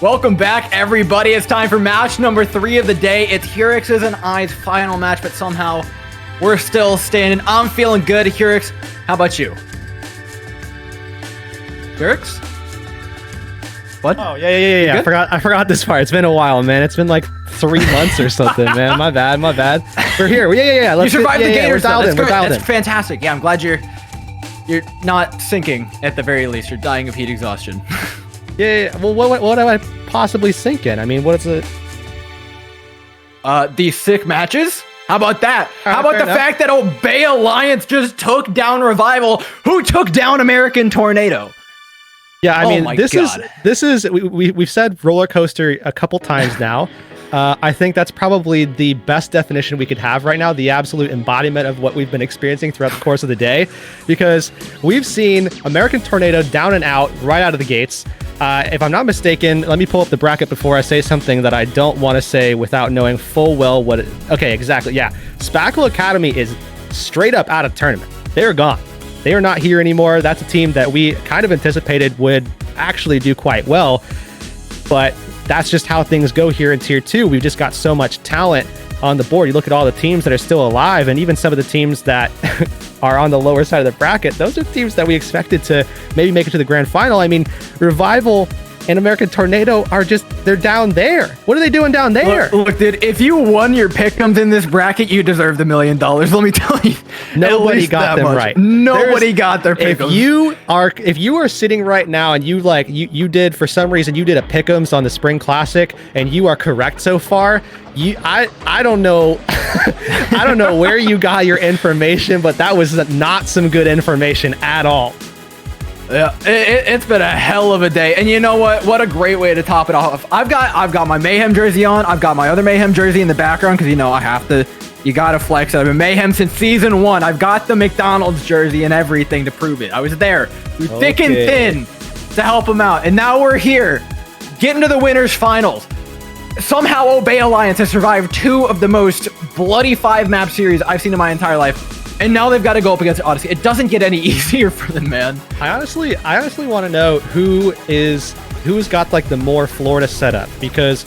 Welcome back, everybody. It's time for match number 3 of the day. It's Hurix's and I's final match, but somehow we're still standing. I'm feeling good. Hurix, how about you? Hurix? What? Oh, yeah. I forgot this part. It's been a while, man. It's been like 3 months or something, man. My bad. We're here. Yeah. You survived the Gators. We're dialed in. That's fantastic. Yeah, I'm glad you're not sinking at the very least. You're dying of heat exhaustion. Yeah. Well, what would I possibly sink in? I mean, what is it? These sick matches? How about that? How about the fact that Obey Alliance just took down Revival, who took down American Tornado? Yeah, I mean, this is we've said roller coaster a couple times now. I think that's probably the best definition we could have right now, the absolute embodiment of what we've been experiencing throughout the course of the day, because we've seen American Tornado down and out right out of the gates. If I'm not mistaken, let me pull up the bracket before I say something that I don't want to say without knowing full well what it... Okay, exactly, yeah. Spackle Academy is straight up out of tournament. They're gone. They are not here anymore. That's a team that we kind of anticipated would actually do quite well, but that's just how things go here in Tier 2. We've just got so much talent on the board. You look at all the teams that are still alive, and even some of the teams that are on the lower side of the bracket, those are teams that we expected to maybe make it to the grand final. I mean, Revival and American Tornado are just, they're down there. What are they doing down there? Look, dude, if you won your pick'ems in this bracket, you deserve the $1 million. Let me tell you. Nobody got them right. Nobody got their pick'ems. If you are sitting right now and you did, for some reason, you did a pick'ems on the Spring Classic and you are correct so far, I don't know I don't know where you got your information, but that was not some good information at all. Yeah, it's been a hell of a day, and you know what? What a great way to top it off. I've got my Mayhem jersey on. I've got my other Mayhem jersey in the background because I have to. You gotta flex. I've been Mayhem since season 1. I've got the McDonald's jersey and everything to prove it. I was there through thick and thin to help him out, and now we're here, getting to the winners finals. Somehow, Obey Alliance has survived 2 of the most bloody 5-map series I've seen in my entire life. And now they've got to go up against Odyssey. It doesn't get any easier for them, man. I honestly want to know who's got like the more Florida setup, because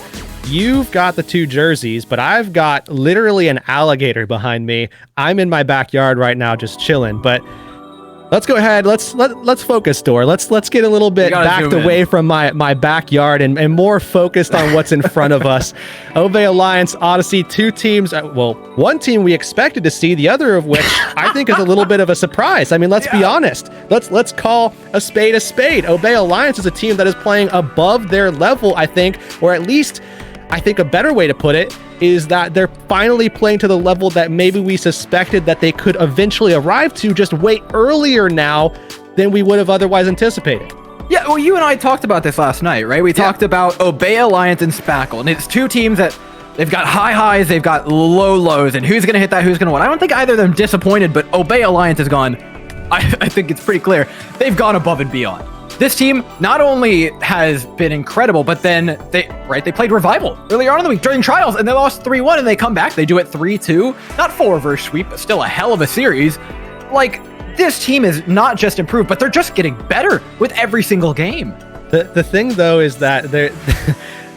you've got the 2 jerseys, but I've got literally an alligator behind me. I'm in my backyard right now, just chilling. But let's go ahead. Let's focus, Dor. Let's get a little bit backed away from my backyard and more focused on what's in front of us. Obey Alliance, Odyssey, 2 teams. Well, one team we expected to see, the other of which I think is a little bit of a surprise. I mean, let's be honest. Let's call a spade a spade. Obey Alliance is a team that is playing above their level, I think, or at least I think a better way to put it is that they're finally playing to the level that maybe we suspected that they could eventually arrive to, just way earlier now than we would have otherwise anticipated. Yeah, well, you and I talked about this last night, right? We talked about Obey Alliance and Spackle, and it's 2 teams that they've got high highs, they've got low lows, and who's going to hit that, who's going to win. I don't think either of them disappointed, but Obey Alliance has gone, I think it's pretty clear, they've gone above and beyond. This team not only has been incredible, but then they played Revival earlier on in the week during trials, and they lost 3-1, and they come back, they do it 3-2. Not full reverse sweep, but still a hell of a series. Like, this team is not just improved, but they're just getting better with every single game. The thing, though, is that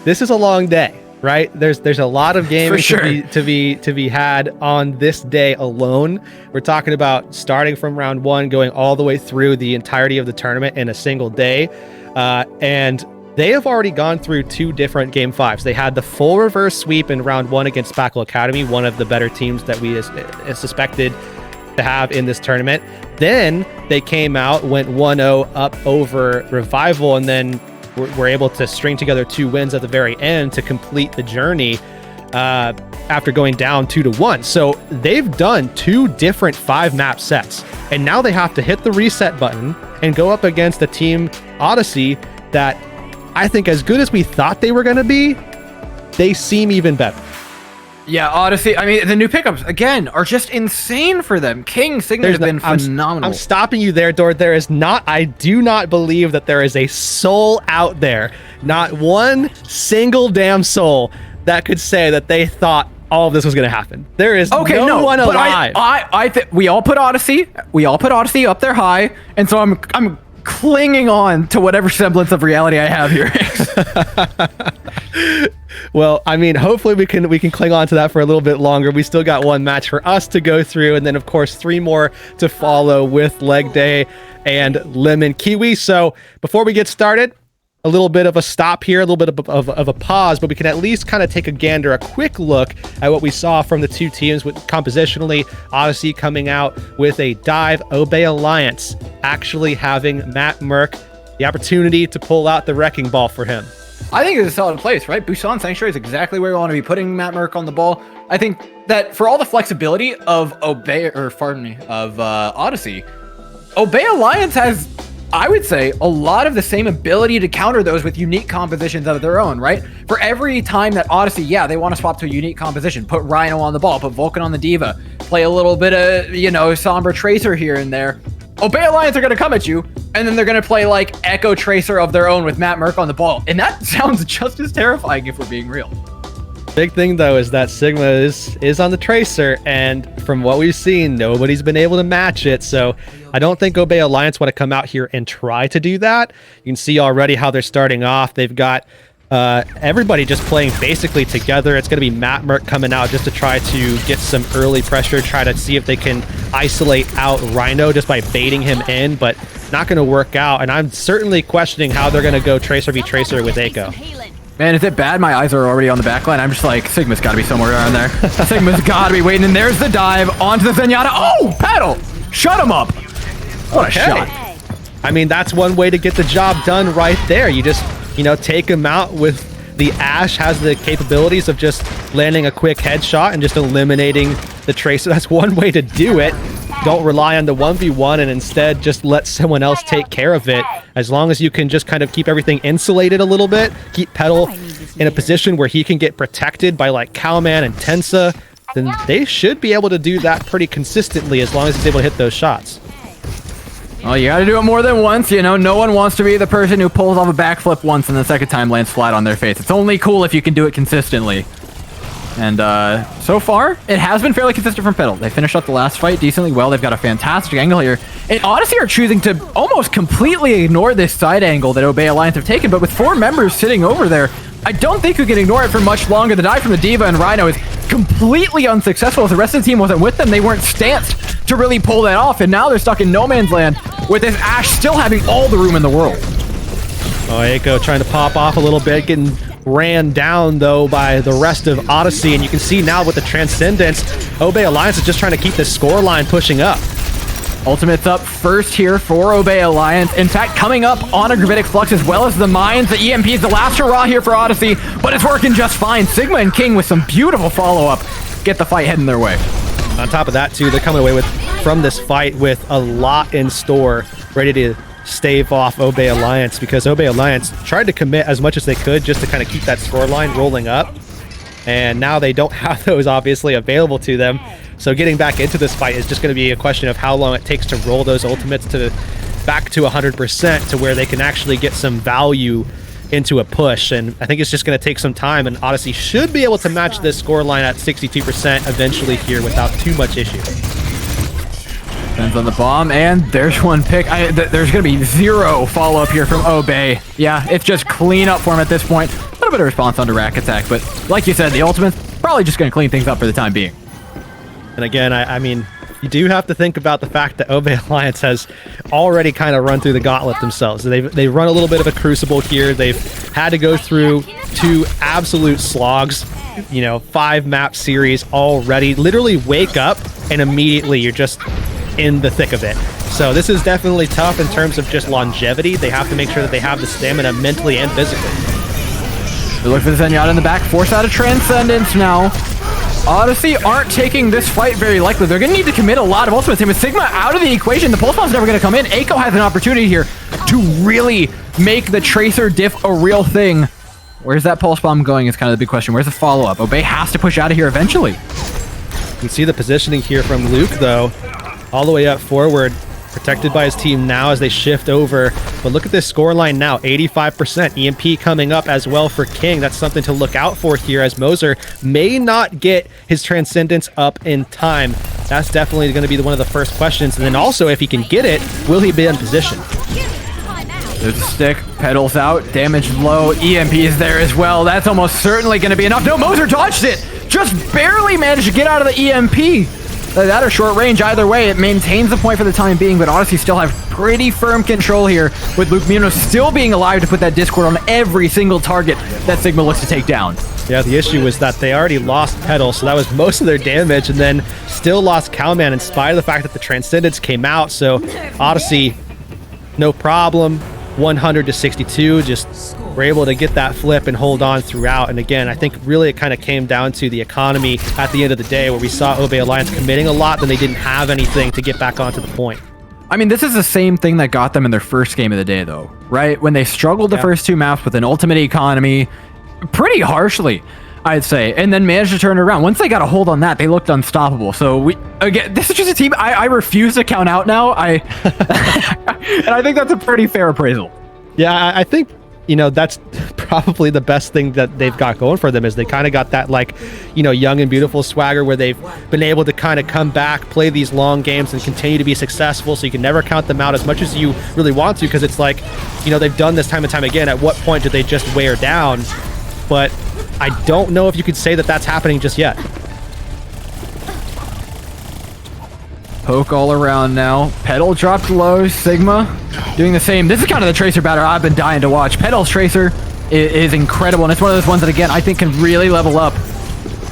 this is a long day, right? There's a lot of gaming to be had on this day alone. We're talking about starting from round 1, going all the way through the entirety of the tournament in a single day, and they have already gone through 2 different game 5s. They had the full reverse sweep in round 1 against Spackle Academy, one of the better teams that we suspected to have in this tournament. Then they came out, went 1-0 up over Revival, and then were able to string together 2 wins at the very end to complete the journey after going down 2-1. So they've done 2 different 5-map sets, and now they have to hit the reset button and go up against a team, Odyssey, that I think, as good as we thought they were going to be, they seem even better. Yeah, Odyssey, I mean, the new pickups, again, are just insane for them. King Signet has been phenomenal. I'm stopping you there, Dord. I do not believe that there is a soul out there, not one single damn soul, that could say that they thought all of this was going to happen. There is no one alive. I think we all put Odyssey up there high, and so I'm clinging on to whatever semblance of reality I have here. Well, I mean, hopefully we can cling on to that for a little bit longer. We still got one match for us to go through, and then of course 3 more to follow with Leg Day and Lemon Kiwi. So before we get started, a little bit of a stop here, a little bit of a pause, but we can at least kind of take a gander, a quick look at what we saw from the 2 teams with compositionally. Odyssey coming out with a dive, Obey Alliance actually having Matt Merck the opportunity to pull out the wrecking ball for him. I think it's a solid place, right? Busan Sanctuary is exactly where we want to be putting Matt Merck on the ball. I think that for all the flexibility of Odyssey, Obey Alliance has, I would say, a lot of the same ability to counter those with unique compositions of their own, right? For every time that Odyssey, they want to swap to a unique composition, put Rhino on the ball, put Vulcan on the Diva, play a little bit of, Sombra Tracer here and there. Obey Alliance are going to come at you, and then they're going to play like Echo Tracer of their own with Matt Merck on the ball. And that sounds just as terrifying if we're being real. Big thing though is that Sigma is on the Tracer, and from what we've seen, nobody's been able to match it. So I don't think Obey Alliance want to come out here and try to do that. You can see already how they're starting off. They've got everybody just playing basically together. It's going to be Matt Merck coming out just to try to get some early pressure, try to see if they can isolate out Rhino just by baiting him in, but not going to work out. And I'm certainly questioning how they're going to go Tracer v Tracer with Echo. Man, is it bad? My eyes are already on the back line. I'm just like, Sigma's got to be somewhere around there. Sigma's got to be waiting. And there's the dive onto the Zenyatta. Oh, paddle! Shut him up! What a shot. I mean, that's one way to get the job done right there. You just, take him out with the Ashe, has the capabilities of just landing a quick headshot and just eliminating the Tracer. That's one way to do it. Don't rely on the 1v1 and instead just let someone else take care of it. As long as you can just kind of keep everything insulated a little bit, keep Petal in a position where he can get protected by like Cowman and Tensa, then they should be able to do that pretty consistently as long as he's able to hit those shots. Well, you gotta do it more than once, no one wants to be the person who pulls off a backflip once and the second time lands flat on their face. It's only cool if you can do it consistently. And so far, it has been fairly consistent from Petal. They finished up the last fight decently well. They've got a fantastic angle here. And Odyssey are choosing to almost completely ignore this side angle that Obey Alliance have taken, but with 4 members sitting over there, I don't think we can ignore it for much longer. The dive from the Diva and Rhino is completely unsuccessful. If the rest of the team wasn't with them, they weren't stanced to really pull that off, and now they're stuck in no man's land with this Ashe still having all the room in the world. Oh, Echo trying to pop off a little bit, getting ran down though by the rest of Odyssey, and you can see now with the Transcendence, Obey Alliance is just trying to keep the score line pushing up. Ultimate's up first here for Obey Alliance. In fact, coming up on a Gravitic Flux as well as the Mines. The EMP is the last hurrah here for Odyssey, but it's working just fine. Sigma and King with some beautiful follow-up get the fight heading their way. On top of that too, they're coming away from this fight with a lot in store, ready to stave off Obey Alliance, because Obey Alliance tried to commit as much as they could just to kind of keep that scoreline rolling up, and now they don't have those obviously available to them. So getting back into this fight is just going to be a question of how long it takes to roll those ultimates to back to 100% to where they can actually get some value into a push. And I think it's just going to take some time, and Odyssey should be able to match this scoreline at 62% eventually here without too much issue. Depends on the bomb, and there's one pick. There's going to be 0 follow-up here from Obey. Yeah, it's just clean up for him at this point. A little bit of response on the rack attack, but like you said, the ultimate's probably just going to clean things up for the time being. And again, I mean, you do have to think about the fact that Obey Alliance has already kind of run through the gauntlet themselves. They've run a little bit of a crucible here. They've had to go through 2 absolute slogs, 5 map series already. Literally wake up and immediately you're just in the thick of it. So this is definitely tough in terms of just longevity. They have to make sure that they have the stamina mentally and physically. They look for the Zenyatta in the back, force out of Transcendence now. Odyssey aren't taking this fight very likely. They're going to need to commit a lot of ultimates. And with Sigma out of the equation, the pulse bomb's never going to come in. Echo has an opportunity here to really make the Tracer diff a real thing. Where's that pulse bomb going is kind of the big question. Where's the follow-up? Obey has to push out of here eventually. You can see the positioning here from Luke, though, all the way up forward, protected by his team now as they shift over. But look at this scoreline now, 85%. EMP coming up as well for King. That's something to look out for here, as Moser may not get his Transcendence up in time. That's definitely going to be one of the first questions. And then also, if he can get it, will he be in position? There's a stick, pedals out, damage low, EMP is there as well. That's almost certainly going to be enough. No, Moser dodged it! Just barely managed to get out of the EMP. That or short range, either way, it maintains the point for the time being, but Odyssey still have pretty firm control here, with Luke Mino still being alive to put that Discord on every single target that Sigma looks to take down. Yeah, the issue was that they already lost Pedal, so that was most of their damage, and then still lost Cowman in spite of the fact that the Transcendence came out, so Odyssey, no problem. 100 to 62, just were able to get that flip and hold on throughout. And again, I think really it kind of came down to the economy at the end of the day, where we saw Obey Alliance committing a lot, then they didn't have anything to get back onto the point. I mean, this is the same thing that got them in their first game of the day, though, right? When they struggled the first two maps with an ultimate economy, pretty harshly, I'd say, and then managed to turn it around. Once they got a hold on that, they looked unstoppable. So again, this is just a team I refuse to count out now. And I think that's a pretty fair appraisal. Yeah, I think, you know, that's probably the best thing that they've got going for them, is they kind of got that, like, you know, young and beautiful swagger where they've been able to kind of come back, play these long games and continue to be successful. So you can never count them out as much as you really want to, because it's like, you know, they've done this time and time again. At what point do they just wear down? But I don't know if you could say that that's happening just yet. Poke all around now. Pedal dropped low. Sigma doing the same. This is kind of the Tracer battle I've been dying to watch. Pedal's Tracer is incredible, and it's one of those ones that, again, I think can really level up.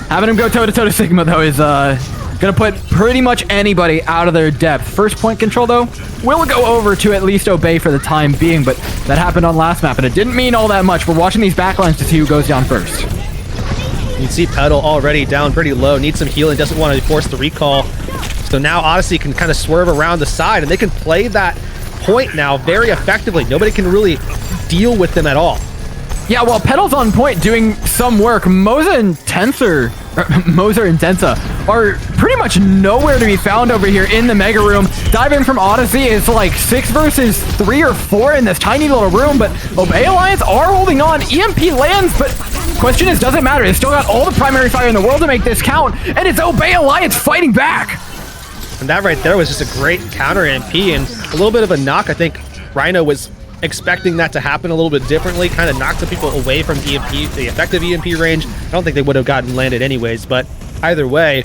Having him go toe-to-toe to Sigma, though, is going to put pretty much anybody out of their depth. First point control, though, will go over to at least Obey for the time being, but that happened on last map, and it didn't mean all that much. We're watching these backlines to see who goes down first. You can see Pedal already down pretty low, needs some healing, doesn't want to force the recall. So now Odyssey can kind of swerve around the side, and they can play that point now very effectively. Nobody can really deal with them at all. Yeah, while Pedal's on point doing some work, Moser and Tensa are pretty much nowhere to be found over here in the Mega Room. Dive in from Odyssey is like 6 versus 3 or 4 in this tiny little room, but Obey Alliance are holding on. EMP lands, but question is, does it matter? They still got all the primary fire in the world to make this count, and it's Obey Alliance fighting back. And that right there was just a great counter EMP and a little bit of a knock. I think Rhino was expecting that to happen a little bit differently, kind of knocked some people away from EMP, the effective EMP range. I don't think they would have gotten landed anyways, but either way,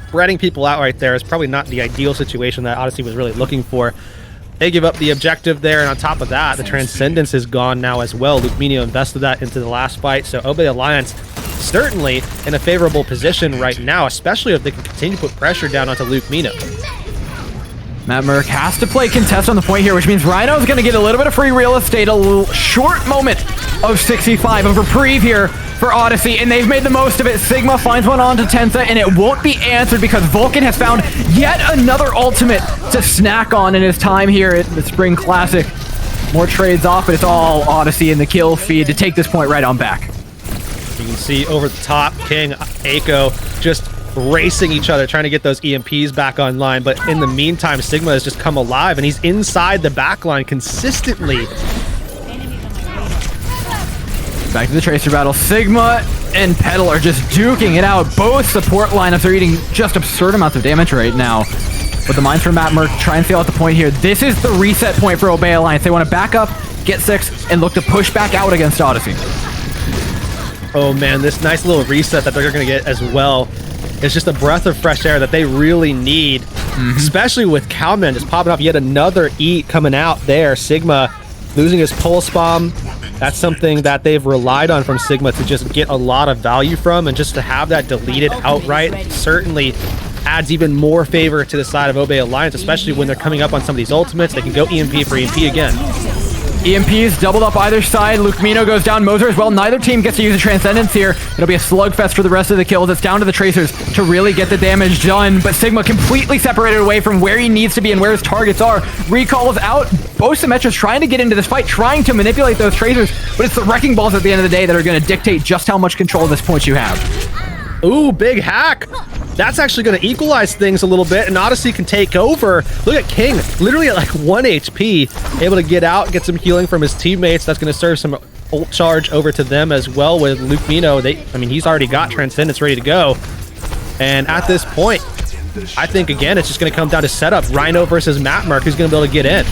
spreading people out right there is probably not the ideal situation that Odyssey was really looking for. They give up the objective there, and on top of that, the Transcendence is gone now as well. Luke Mino invested that into the last fight, so Obey Alliance certainly in a favorable position right now, especially if they can continue to put pressure down onto Luke Mino. Matt Merck has to play contest on the point here, which means Rhino's going to get a little bit of free real estate, a little short moment of 65 of reprieve here for Odyssey, and they've made the most of it. Sigma finds one onto Tensa, and it won't be answered because Vulcan has found yet another ultimate to snack on in his time here at the Spring Classic. More trades off, but it's all Odyssey in the kill feed to take this point right on back. You can see over the top, King, Echo just racing each other, trying to get those EMPs back online. But in the meantime, Sigma has just come alive, and he's inside the backline consistently. Back to the Tracer battle. Sigma and Pedal are just duking it out. Both support lineups are eating just absurd amounts of damage right now. But the mines from Matt Merck try and sail out the point here. This is the reset point for Obey Alliance. They want to back up, get 6, and look to push back out against Odyssey. Oh man, this nice little reset that they're going to get as well. It's just a breath of fresh air that they really need, especially with Cowman just popping off yet another eat coming out there. Sigma losing his pulse bomb. That's something that they've relied on from Sigma to just get a lot of value from, and just to have that deleted outright certainly adds even more favor to the side of Obey Alliance, especially when they're coming up on some of these ultimates. They can go EMP for EMP again. EMPs doubled up either side. Luke Mino goes down, Moser as well. Neither team gets to use a Transcendence here. It'll be a slugfest for the rest of the kills. It's down to the Tracers to really get the damage done, but Sigma completely separated away from where he needs to be and where his targets are. Recall is out. Both Symmetra's trying to get into this fight, trying to manipulate those Tracers, but it's the Wrecking Balls at the end of the day that are going to dictate just how much control of this point you have. Ooh, big hack. That's actually going to equalize things a little bit, and Odyssey can take over. Look at King, literally at like 1 HP, able to get out, get some healing from his teammates. That's going to serve some ult charge over to them as well with Luke Mino. I mean, he's already got Transcendence ready to go. And at this point, I think, again, it's just going to come down to setup. Rhino versus Matt Merck, who's going to be able to get in.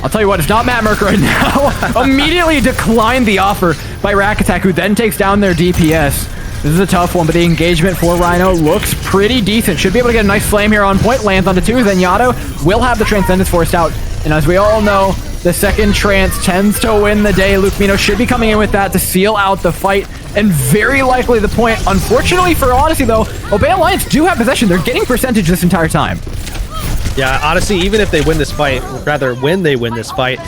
I'll tell you what, it's not Matt Merck right now. Immediately declined the offer by Rack Attack, who then takes down their DPS. This is a tough one, but the engagement for Rhino looks pretty decent. Should be able to get a nice flame here on point. Lands onto 2. Then Yato will have the Transcendence forced out. And as we all know, the second Trance tends to win the day. Luke Mino should be coming in with that to seal out the fight. And very likely the point. Unfortunately for Odyssey, though, Obey Alliance do have possession. They're getting percentage this entire time. Yeah, Odyssey, even if they win this fight, rather when they win this fight,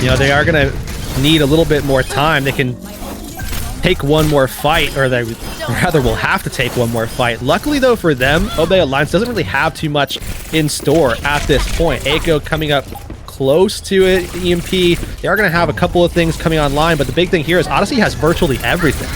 you know, they are going to need a little bit more time. They can take one more fight, or they rather will have to take one more fight. Luckily, though, for them, Obey Alliance doesn't really have too much in store at this point. Echo coming up close to it, EMP. They are going to have a couple of things coming online, but the big thing here is Odyssey has virtually everything.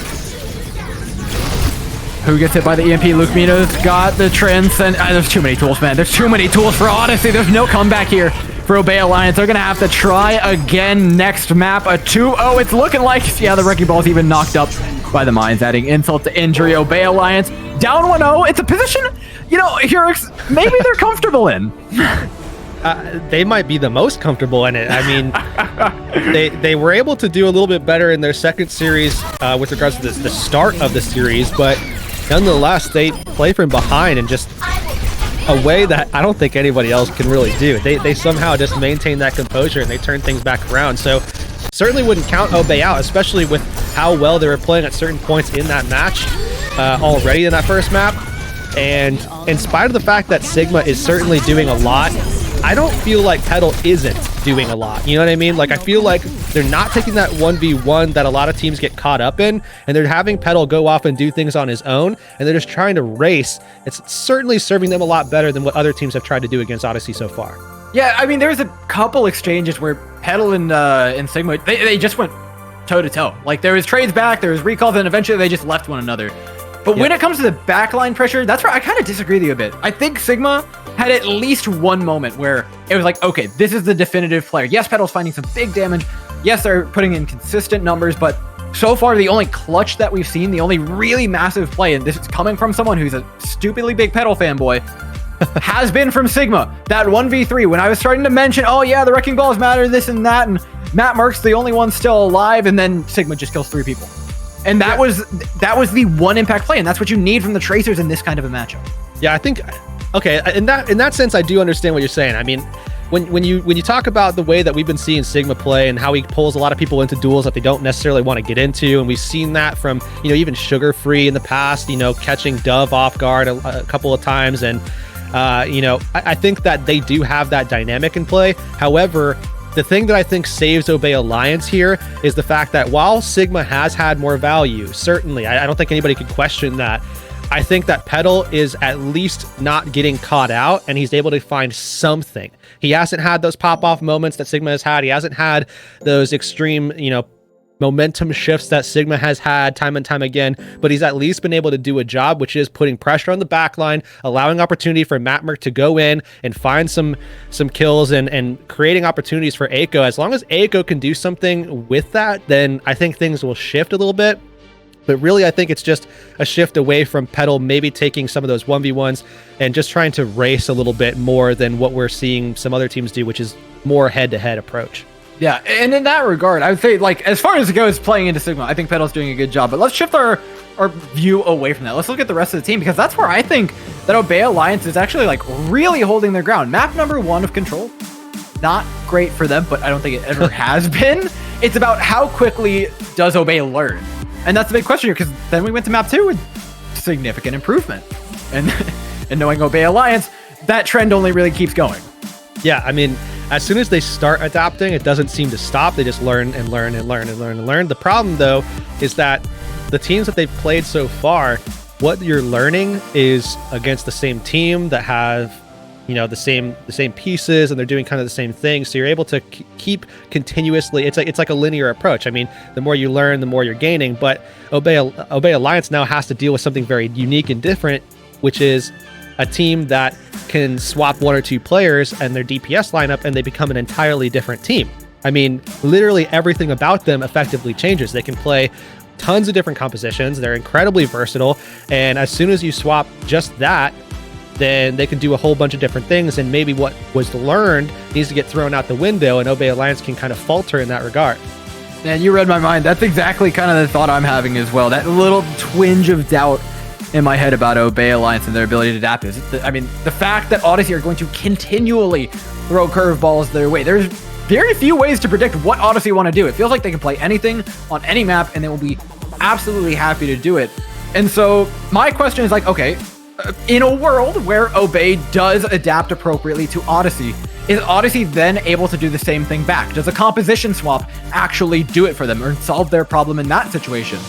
Who gets hit by the EMP? Luke Mino's got the Transcend. There's too many tools, man. There's too many tools for Odyssey. There's no comeback here for Obey Alliance. They're going to have to try again next map. A 2-0. It's looking like, yeah, the Wrecking Ball's even knocked up by the mines, adding insult to injury. Obey Alliance down 1-0. It's a position, you know, Hurix, maybe they're comfortable in. They might be the most comfortable in it. I mean, they were able to do a little bit better in their second series with regards to the start of the series, but nonetheless, they play from behind and just a way that I don't think anybody else can really do. They somehow just maintain that composure and they turn things back around. So certainly wouldn't count Obey out, especially with how well they were playing at certain points in that match already in that first map. And in spite of the fact that Sigma is certainly doing a lot, I don't feel like Petal isn't doing a lot. You know what I mean? Like, I feel like they're not taking that 1v1 that a lot of teams get caught up in, and they're having Petal go off and do things on his own, and they're just trying to race. It's certainly serving them a lot better than what other teams have tried to do against Odyssey so far. Yeah, I mean, there's a couple exchanges where Petal and Sigma, they just went toe-to-toe. Like, there was trades back, there was recalls, and eventually they just left one another. But when it comes to the backline pressure, that's where I kind of disagree with you a bit. I think Sigma had at least one moment where it was like, okay, this is the definitive player. Yes, Petal's finding some big damage. Yes, they're putting in consistent numbers, but so far the only clutch that we've seen, the only really massive play, and this is coming from someone who's a stupidly big Petal fanboy, has been from Sigma. That 1v3, when I was starting to mention, oh yeah, the Wrecking Balls matter, this and that, and Matt Merck's the only one still alive, and then Sigma just kills 3 people. And that was the one impact play, and that's what you need from the Tracers in this kind of a matchup. Yeah, I think, okay, in that sense, I do understand what you're saying. I mean, when you talk about the way that we've been seeing Sigma play and how he pulls a lot of people into duels that they don't necessarily want to get into, and we've seen that from, you know, even Sugar Free in the past, you know, catching Dove off guard a couple of times, and you know, I think that they do have that dynamic in play. However, the thing that I think saves Obey Alliance here is the fact that while Sigma has had more value, certainly, I don't think anybody could question that. I think that Petal is at least not getting caught out, and he's able to find something. He hasn't had those pop-off moments that Sigma has had. He hasn't had those extreme, you know, momentum shifts that Sigma has had time and time again, but he's at least been able to do a job, which is putting pressure on the backline, allowing opportunity for Matt Merck to go in and find some kills and creating opportunities for Echo. As long as Echo can do something with that, then I think things will shift a little bit. But really, I think it's just a shift away from Petal, maybe taking some of those 1v1s and just trying to race a little bit more than what we're seeing some other teams do, which is more head-to-head approach. Yeah, and in that regard, I would say, like, as far as it goes playing into Sigma, I think Petal's doing a good job. But let's shift our view away from that. Let's look at the rest of the team, because that's where I think that Obey Alliance is actually, like, really holding their ground. Map number 1 of Control, not great for them, but I don't think it ever has been. It's about how quickly does Obey learn. And that's the big question here, because then we went to map 2 with significant improvement. And knowing Obey Alliance, that trend only really keeps going. Yeah, I mean, as soon as they start adapting, it doesn't seem to stop. They just learn and learn and learn and learn and learn. The problem, though, is that the teams that they've played so far, what you're learning is against the same team that have, you know, the same pieces, and they're doing kind of the same thing. So you're able to keep continuously. It's like a linear approach. I mean, the more you learn, the more you're gaining. But Obey Alliance now has to deal with something very unique and different, which is a team that can swap 1 or 2 players and their DPS lineup, and they become an entirely different team. I mean, literally everything about them effectively changes. They can play tons of different compositions. They're incredibly versatile. And as soon as you swap just that, then they can do a whole bunch of different things, and maybe what was learned needs to get thrown out the window, and Obey Alliance can kind of falter in that regard. Man, you read my mind. That's exactly kind of the thought I'm having as well. That little twinge of doubt in my head about Obey Alliance and their ability to adapt is, the fact that Odyssey are going to continually throw curveballs their way. There's very few ways to predict what Odyssey want to do. It feels like they can play anything on any map, and they will be absolutely happy to do it. And so my question is like, okay, in a world where Obey does adapt appropriately to Odyssey, is Odyssey then able to do the same thing back? Does a composition swap actually do it for them or solve their problem in that situation?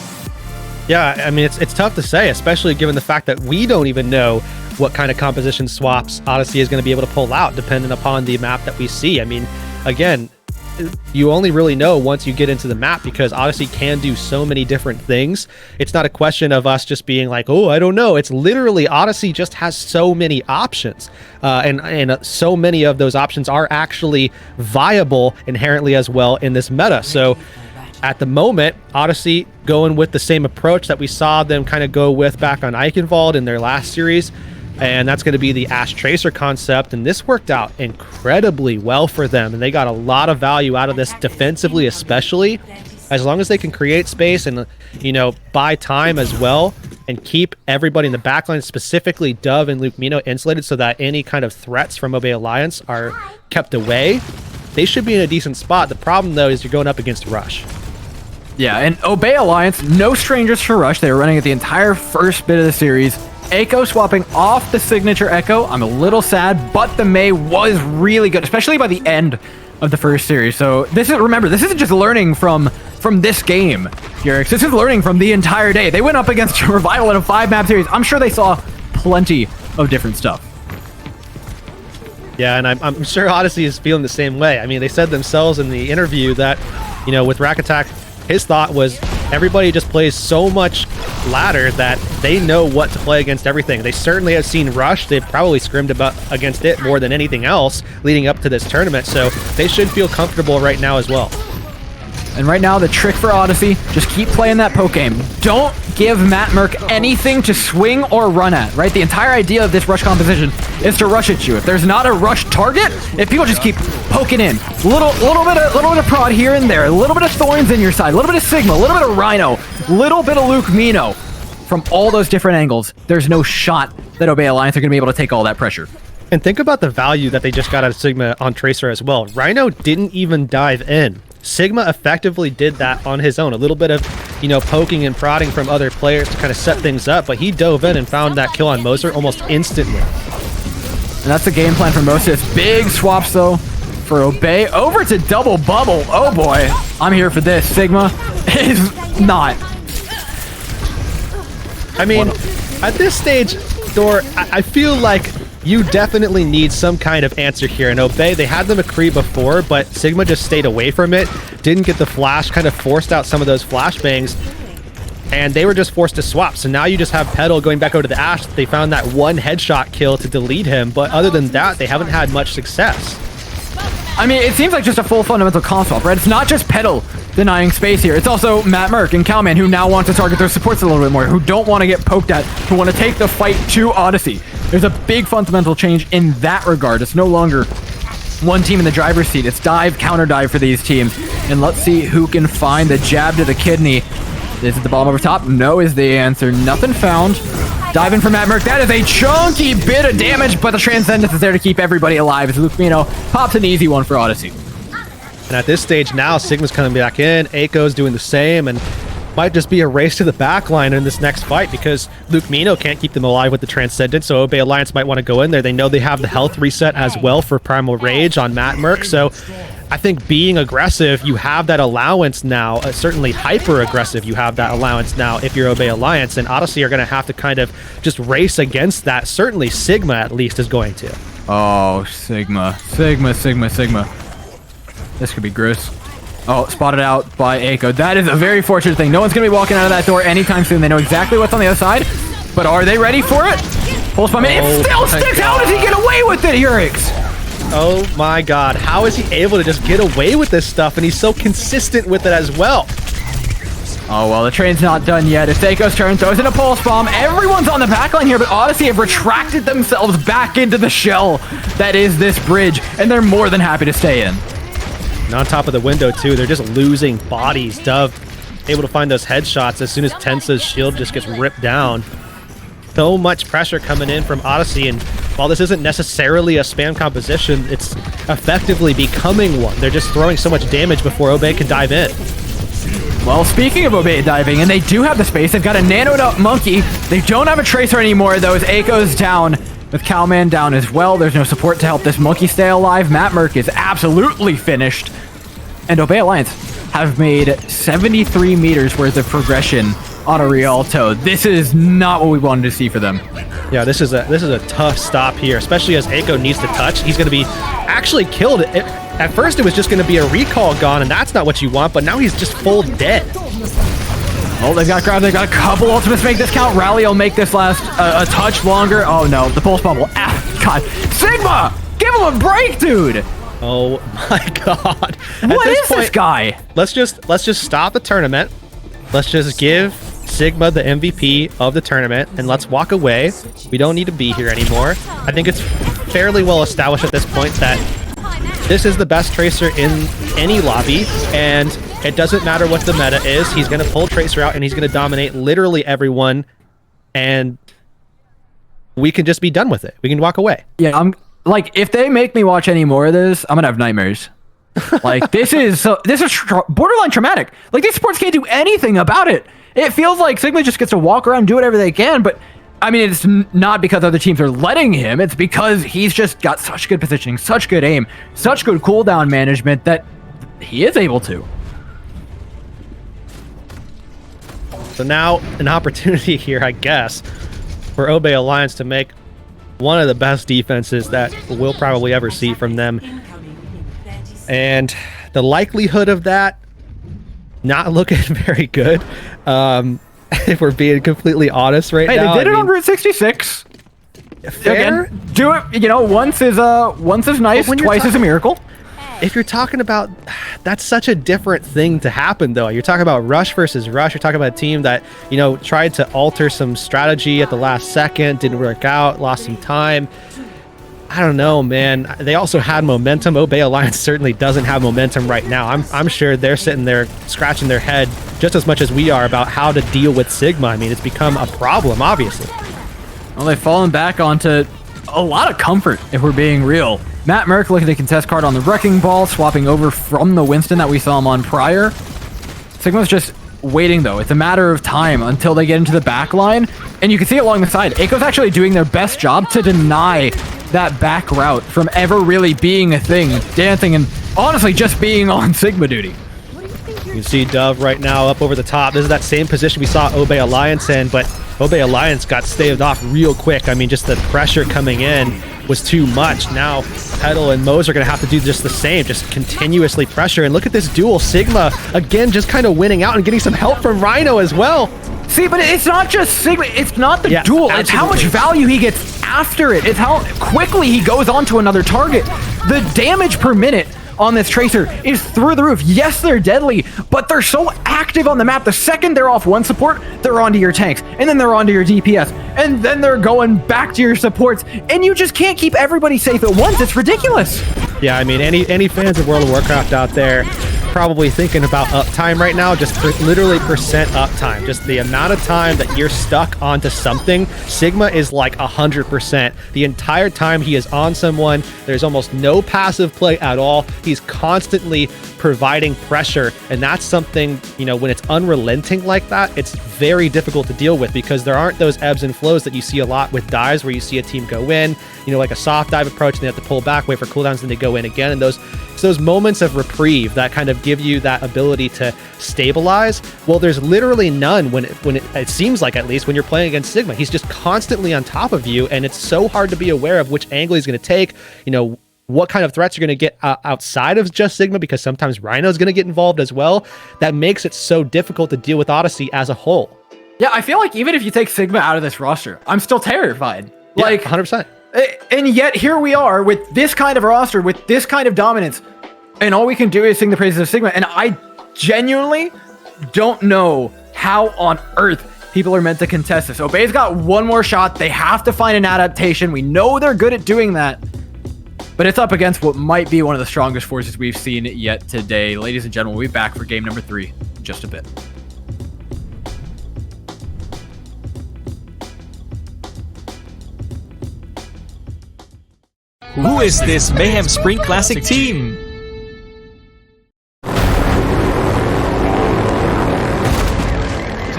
Yeah, I mean, it's tough to say, especially given the fact that we don't even know what kind of composition swaps Odyssey is going to be able to pull out, depending upon the map that we see. I mean, again, you only really know once you get into the map, because Odyssey can do so many different things. It's not a question of us just being like, oh, I don't know. It's literally Odyssey just has so many options, and so many of those options are actually viable inherently as well in this meta. So at the moment, Odyssey going with the same approach that we saw them kind of go with back on Eichenwald in their last series, and that's going to be the Ash Tracer concept, and this worked out incredibly well for them, and they got a lot of value out of this defensively, especially as long as they can create space and, you know, buy time as well, and keep everybody in the backline, specifically Dove and Luke Mino, insulated so that any kind of threats from Obey Alliance are kept away. They should be in a decent spot. The problem, though, is you're going up against Rush. Yeah, and Obey Alliance, no strangers for Rush. They were running it the entire first bit of the series. Echo swapping off the signature Echo. I'm a little sad, but the May was really good, especially by the end of the first series. So remember, this isn't just learning from this game, Garrix. This is learning from the entire day. They went up against Revival in a 5-map series. I'm sure they saw plenty of different stuff. Yeah, and I'm sure Odyssey is feeling the same way. I mean, they said themselves in the interview that, you know, with Rack Attack, his thought was everybody just plays so much ladder that they know what to play against everything. They certainly have seen Rush. They've probably scrimmed against it more than anything else leading up to this tournament, so they should feel comfortable right now as well. And right now, the trick for Odyssey, just keep playing that poke game. Don't give Matt Merck anything to swing or run at, right? The entire idea of this rush composition is to rush at you. If there's not a rush target, if people just keep poking in, little bit of prod here and there, a little bit of Thorns in your side, a little bit of Sigma, a little bit of Rhino, a little bit of Luke Mino, from all those different angles, there's no shot that Obey Alliance are going to be able to take all that pressure. And think about the value that they just got out of Sigma on Tracer as well. Rhino didn't even dive in. Sigma effectively did that on his own. A little bit of, you know, poking and prodding from other players to kind of set things up, but he dove in and found that kill on Moser almost instantly. And that's the game plan for Moses. Big swaps, though, for Obey. Over to Double Bubble. Oh, boy. I'm here for this. Sigma is not. I mean, at this stage, Thor, I feel like you definitely need some kind of answer here. And Obey, they had the McCree before, but Sigma just stayed away from it, didn't get the flash, kind of forced out some of those flashbangs, and they were just forced to swap. So now you just have Petal going back over to the Ash. They found that one headshot kill to delete him, but other than that, they haven't had much success. I mean, it seems like just a full fundamental comp swap, right? It's not just Petal denying space here. It's also Matt Merck and Cowman who now want to target their supports a little bit more, who don't want to get poked at, who want to take the fight to Odyssey. There's a big fundamental change in that regard. It's no longer one team in the driver's seat. It's dive, counter dive for these teams. And let's see who can find the jab to the kidney. Is it the bomb over top? No is the answer. Nothing found. Dive in for Matt Merck. That is a chunky bit of damage, but the Transcendence is there to keep everybody alive as Luke Mino pops an easy one for Odyssey. And at this stage now, Sigma's coming back in. Aiko's doing the same, and might just be a race to the back line in this next fight because Luke Mino can't keep them alive with the Transcendence, so Obey Alliance might want to go in there. They know they have the health reset as well for Primal Rage on Matt Merck, so I think being aggressive, you have that allowance now, certainly hyper-aggressive, you have that allowance now if you're Obey Alliance, and Odyssey are going to have to kind of just race against that. Certainly Sigma, at least, is going to. Oh, Sigma. This could be gross. Oh, spotted out by Eiko. That is a very fortunate thing. No one's going to be walking out of that door anytime soon. They know exactly what's on the other side, but are they ready for it? Pulse bomb. It still sticks. How does he get away with it, Urix? Oh my god, how is he able to just get away with this stuff, and he's so consistent with it as well? Oh, well, the train's not done yet. It's Seiko's turn, throws in a pulse bomb. Everyone's on the backline here, but Odyssey have retracted themselves back into the shell that is this bridge, and they're more than happy to stay in. And on top of the window, too, they're just losing bodies. Dove able to find those headshots as soon as Tensa's shield just gets ripped down. So much pressure coming in from Odyssey, and while this isn't necessarily a spam composition, it's effectively becoming one. They're just throwing so much damage before Obey can dive in. Well, speaking of Obey diving, and they do have the space, they've got a nanoed up Monkey. They don't have a Tracer anymore, though, as Aiko's down, with Cowman down as well. There's no support to help this Monkey stay alive. Matt Merck is absolutely finished. And Obey Alliance have made 73 meters worth of progression on a Rialto. This is not what we wanted to see for them. Yeah, this is a tough stop here, especially as Aiko needs to touch. He's going to be actually killed. At first, it was just going to be a recall gone, and that's not what you want, but now he's just full dead. Oh, they've got grab. They've got a couple ultimates to make this count. Rally will make this last a touch longer. Oh, no. The pulse bomb will... God. Sigma! Give him a break, dude! Oh, my God. What is this guy? Let's just stop the tournament. Let's just give Sigma the MVP of the tournament, and let's walk away. We don't need to be here anymore. I think it's fairly well established at this point that this is the best Tracer in any lobby, and it doesn't matter what the meta is. He's going to pull Tracer out, and he's going to dominate literally everyone, and we can just be done with it. We can walk away. Yeah, I'm like, if they make me watch any more of this, I'm going to have nightmares. Like, this is borderline traumatic. Like, these sports can't do anything about it. It feels like Sigma just gets to walk around, do whatever they can, but I mean, it's not because other teams are letting him. It's because he's just got such good positioning, such good aim, such good cooldown management that he is able to. So now an opportunity here, I guess, for Obey Alliance to make one of the best defenses that we'll probably ever see from them. And the likelihood of that not looking very good. If we're being completely honest right now. Hey, they did it on Route 66. Fair. Again, do it. You know, once is nice, twice is a miracle. If you're talking about, that's such a different thing to happen, though. You're talking about Rush versus Rush. You're talking about a team that, you know, tried to alter some strategy at the last second, didn't work out, lost some time. I don't know, man. They also had momentum. Obey Alliance certainly doesn't have momentum right now. I'm sure they're sitting there scratching their head just as much as we are about how to deal with Sigma. I mean, it's become a problem, obviously. Well, they've fallen back onto a lot of comfort, if we're being real. Matt Merck looking at the contest card on the Wrecking Ball, swapping over from the Winston that we saw him on prior. Sigma's just waiting, though. It's a matter of time until they get into the back line, and you can see it along the side. Aiko's actually doing their best job to deny that back route from ever really being a thing, dancing and honestly just being on Sigma duty. You can see Dove right now up over the top. This is that same position we saw Obey Alliance in, but Obey Alliance got staved off real quick. I mean, just the pressure coming in was too much. Now, Petal and Mose are going to have to do just the same, just continuously pressure. And look at this duel. Sigma, again, just kind of winning out and getting some help from Rhino as well. See, but it's not just Sigma. It's not the duel. Absolutely. It's how much value he gets after it. It's how quickly he goes on to another target. The damage per minute on this Tracer is through the roof. Yes, they're deadly, but they're so active on the map. The second they're off one support, they're onto your tanks, and then they're onto your DPS, and then they're going back to your supports, and you just can't keep everybody safe at once. It's ridiculous. Yeah, I mean, any fans of World of Warcraft out there probably thinking about uptime right now, just literally percent uptime, just the amount of time that you're stuck onto something. Sigma is like 100%. The entire time he is on someone, there's almost no passive play at all. He's constantly providing pressure, and that's something, you know, when it's unrelenting like that, it's very difficult to deal with because there aren't those ebbs and flows that you see a lot with dives where you see a team go in, you know, like a soft dive approach, and they have to pull back, wait for cooldowns, and they go in again, and those moments of reprieve that kind of give you that ability to stabilize. Well, there's literally none when it seems like, at least when you're playing against Sigma. He's just constantly on top of you, and it's so hard to be aware of which angle he's going to take, you know, what kind of threats you're going to get outside of just Sigma, because sometimes Rhino's going to get involved as well. That makes it so difficult to deal with Odyssey as a whole. Yeah, I feel like even if you take Sigma out of this roster, I'm still terrified. Yeah, like 100%. And yet here we are with this kind of roster, with this kind of dominance, and all we can do is sing the praises of Sigma. And I genuinely don't know how on earth people are meant to contest this. Obey's got one more shot. They have to find an adaptation. We know they're good at doing that, but it's up against what might be one of the strongest forces we've seen yet today. Ladies and gentlemen, we'll be back for game number 3 in just a bit. Who is this Mayhem Spring Classic team?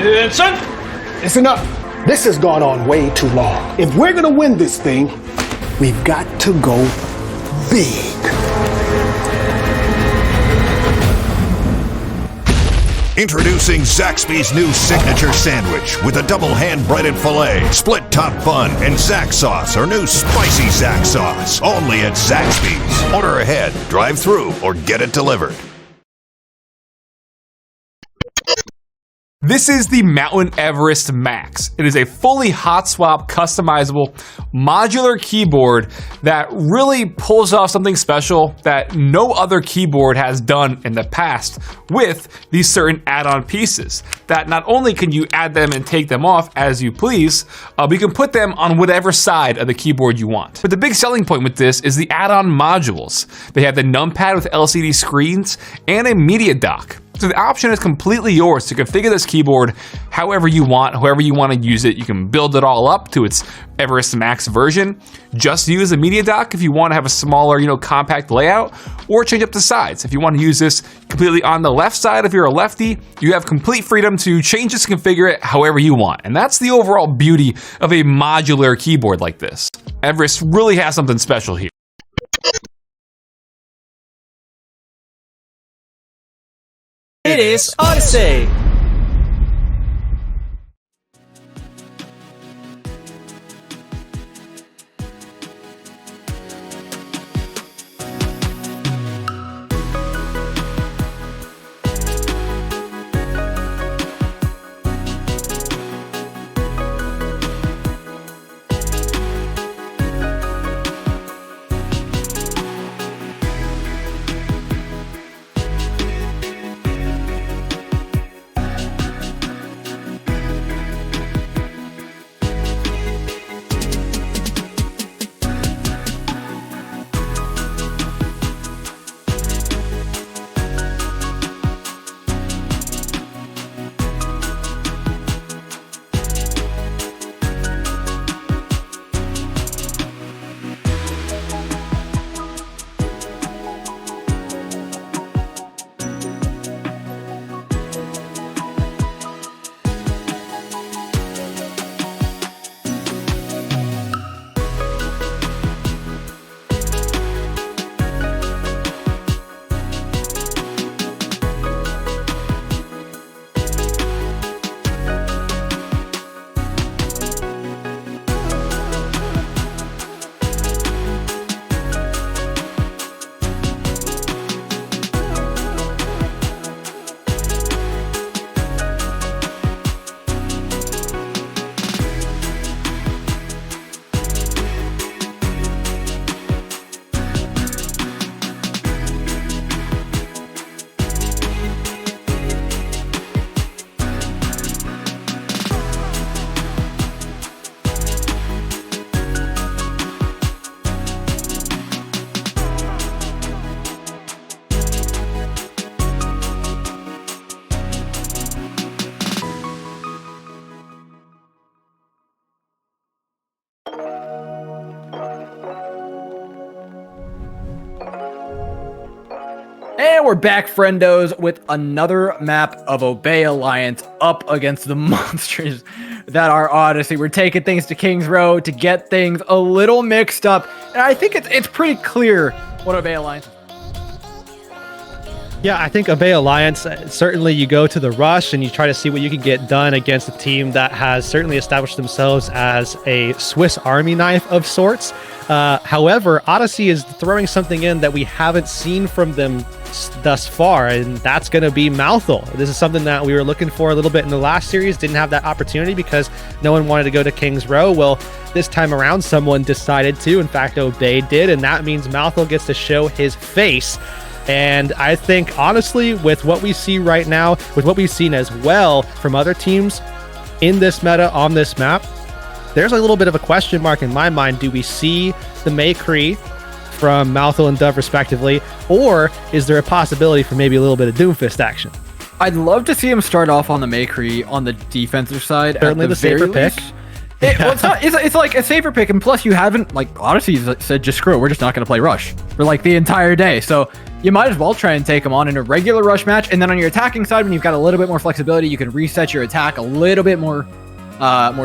Attention! It's enough. This has gone on way too long. If we're gonna win this thing, we've got to go big. Introducing Zaxby's new signature sandwich with a double hand-breaded filet, split top bun, and Zax sauce, or new spicy Zax sauce. Only at Zaxby's. Order ahead, drive through, or get it delivered. This is the Mountain Everest Max. It is a fully hot swap, customizable, modular keyboard that really pulls off something special that no other keyboard has done in the past with these certain add-on pieces. That not only can you add them and take them off as you please, but you can put them on whatever side of the keyboard you want. But the big selling point with this is the add-on modules. They have the numpad with LCD screens and a media dock. So the option is completely yours to configure this keyboard however you want to use it. You can build it all up to its Everest Max version. Just use the media dock if you want to have a smaller, compact layout, or change up the sides. If you want to use this completely on the left side, if you're a lefty, you have complete freedom to change this, configure it however you want. And that's the overall beauty of a modular keyboard like this. Everest really has something special here. It is Odyssey! And we're back, friendos, with another map of Obey Alliance up against the monsters that are Odyssey. We're taking things to King's Row to get things a little mixed up. And I think it's pretty clear what Obey Alliance is. Yeah, I think Obey Alliance, certainly you go to the rush and you try to see what you can get done against a team that has certainly established themselves as a Swiss Army knife of sorts. However, Odyssey is throwing something in that we haven't seen from them thus far, and that's going to be Malthul. This is something that we were looking for a little bit in the last series, didn't have that opportunity because no one wanted to go to King's Row. Well, this time around, someone decided to. In fact, Obey did, and that means Malthul gets to show his face. And I think, honestly, with what we see right now, with what we've seen as well from other teams in this meta on this map, there's a little bit of a question mark in my mind. Do we see the McCree from Malthus and Dove respectively, or is there a possibility for maybe a little bit of Doomfist action? I'd love to see him start off on the McCree on the defensive side. Certainly the safer pick. It's like a safer pick, and plus you haven't, like, Odyssey said, just screw it, we're just not going to play Rush for like the entire day. So you might as well try and take him on in a regular Rush match, and then on your attacking side, when you've got a little bit more flexibility, you can reset your attack a little bit more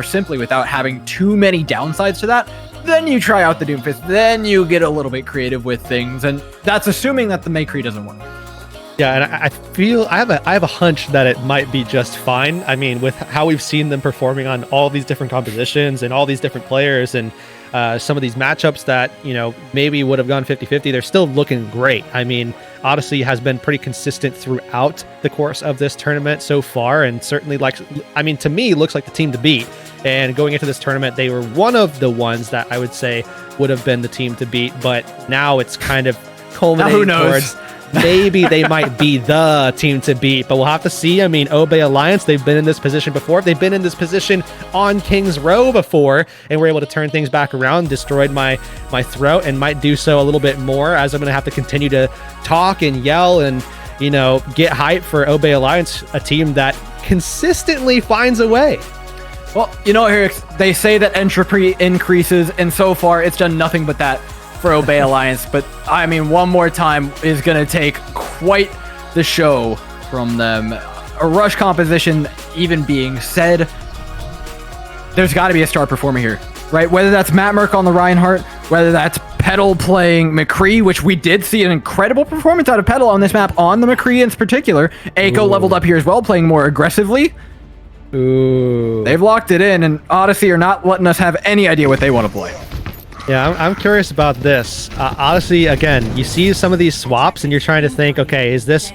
simply without having too many downsides to that. Then you try out the Doomfist, then you get a little bit creative with things, and that's assuming that the McCree doesn't work. Yeah, and I feel I have a hunch that it might be just fine. I mean, with how we've seen them performing on all these different compositions and all these different players, and some of these matchups that, you know, maybe would have gone 50-50, they're still looking great. I mean, Odyssey has been pretty consistent throughout the course of this tournament so far, and certainly, like, I mean, to me, looks like the team to beat. And going into this tournament, they were one of the ones that I would say would have been the team to beat, but now it's kind of culminating towards maybe they might be the team to beat, but we'll have to see. I mean, Obey Alliance, they've been in this position before. They've been in this position on King's Row before, and were able to turn things back around, destroyed my throat, and might do so a little bit more, as I'm going to have to continue to talk and yell and, you know, get hype for Obey Alliance, a team that consistently finds a way. Well, you know, Eric, they say that entropy increases, and so far it's done nothing but that for Obey Alliance. But I mean, one more time is going to take quite the show from them. A Rush composition even being said, there's got to be a star performer here, right? Whether that's Matt Merck on the Reinhardt, whether that's Petal playing McCree, which we did see an incredible performance out of Petal on this map, on the McCree in particular. Aiko leveled up here as well, playing more aggressively. Ooh. They've locked it in, and Odyssey are not letting us have any idea what they want to play. Yeah, I'm curious about this. Odyssey, again, you see some of these swaps, and you're trying to think, okay, is this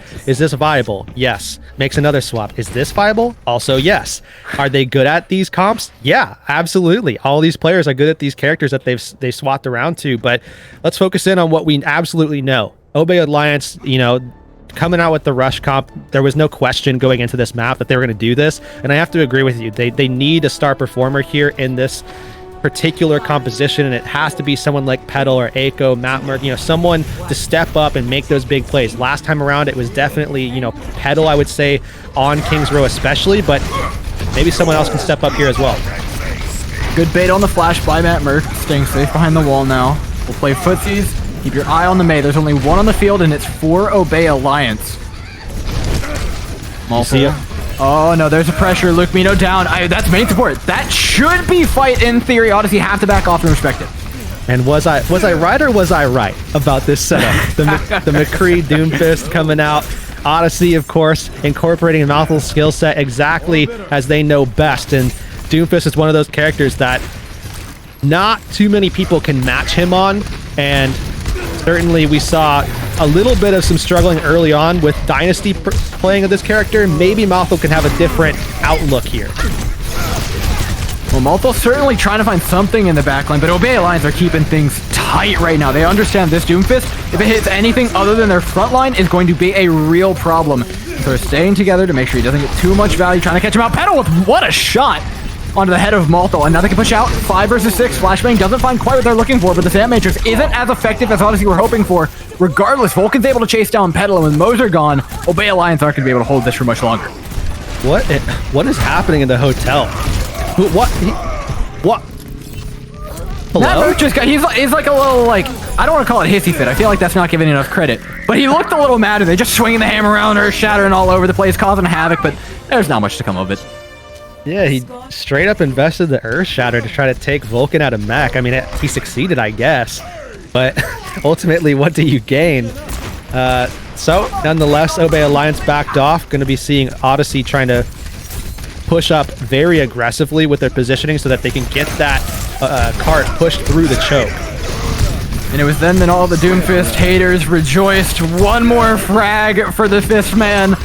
viable? Yes. Makes another swap. Is this viable? Also, yes. Are they good at these comps? Yeah, absolutely. All these players are good at these characters that they swapped around to, but let's focus in on what we absolutely know. Obey Alliance, you know, coming out with the Rush comp, there was no question going into this map that they were going to do this, and I have to agree with you. They need a star performer here in this particular composition, and it has to be someone like Petal or Aiko, Matt Merck, you know, someone to step up and make those big plays. Last time around, it was definitely, you know, Petal, I would say, on King's Row especially, but maybe someone else can step up here as well. Good bait on the flash by Matt Merck, staying safe behind the wall now. We'll play footsies. Keep your eye on the May. There's only one on the field, and it's for Obey Alliance. Malthus. Oh, no, there's a pressure. Luke Mino down. That's main support. That should be fight in theory. Odyssey have to back off and respect it. And was I right or was I right about this setup? The McCree Doomfist coming out. Odyssey, of course, incorporating Malthus' skill set exactly as they know best. And Doomfist is one of those characters that not too many people can match him on. And certainly we saw a little bit of some struggling early on with Dynasty playing of this character. Maybe Malthus can have a different outlook here. Well, Malthus certainly trying to find something in the backline, but Obey Alliance are keeping things tight right now. They understand this Doomfist, if it hits anything other than their front line, is going to be a real problem. So they're staying together to make sure he doesn't get too much value, trying to catch him out. Petal with what a shot onto the head of Malthus, and now they can push out 5 versus 6. Flashbang doesn't find quite what they're looking for, but the Sand Matrix isn't as effective as Odyssey were hoping for. Regardless, Vulcan's able to chase down Petal, and with Moser gone, Obey Alliance aren't going to be able to hold this for much longer. What is happening in the hotel? What? Hello? He's like a little, like, I don't want to call it hissy fit. I feel like that's not giving enough credit. But he looked a little mad, and they're just swinging the hammer around, earth shattering all over the place, causing havoc, but there's not much to come of it. Yeah, he straight up invested the Earth Shatter to try to take Vulcan out of mech. I mean, he succeeded, I guess. But ultimately, what do you gain? So, nonetheless, Obey Alliance backed off. Going to be seeing Odyssey trying to push up very aggressively with their positioning so that they can get that cart pushed through the choke. And it was then that all the Doomfist haters rejoiced. One more frag for the Fistman.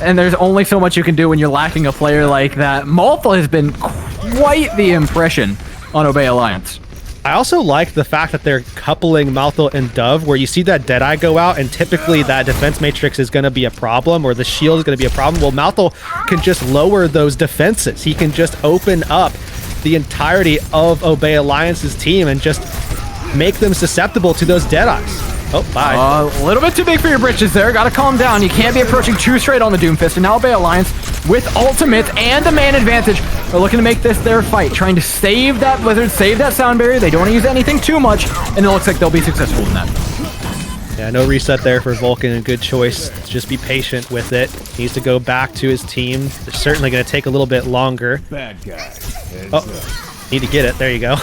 And there's only so much you can do when you're lacking a player like that. Malthus has been quite the impression on Obey Alliance. I also like the fact that they're coupling Malthus and Dove, where you see that Deadeye go out, and typically that defense matrix is going to be a problem, or the shield is going to be a problem. Well, Malthus can just lower those defenses. He can just open up the entirety of Obey Alliance's team and just make them susceptible to those Deadeyes. Oh, bye. A little bit too big for your britches there. Gotta calm down. You can't be approaching too straight on the Doomfist. And now Obey Alliance with ultimates and a man advantage are looking to make this their fight, trying to save that Blizzard, save that sound barrier. They don't want to use anything too much, and it looks like they'll be successful in that. Yeah, no reset there for Vulcan. A good choice. Just be patient with it. He needs to go back to his team. They're certainly going to take a little bit longer. Bad guy. Need to get it. There you go.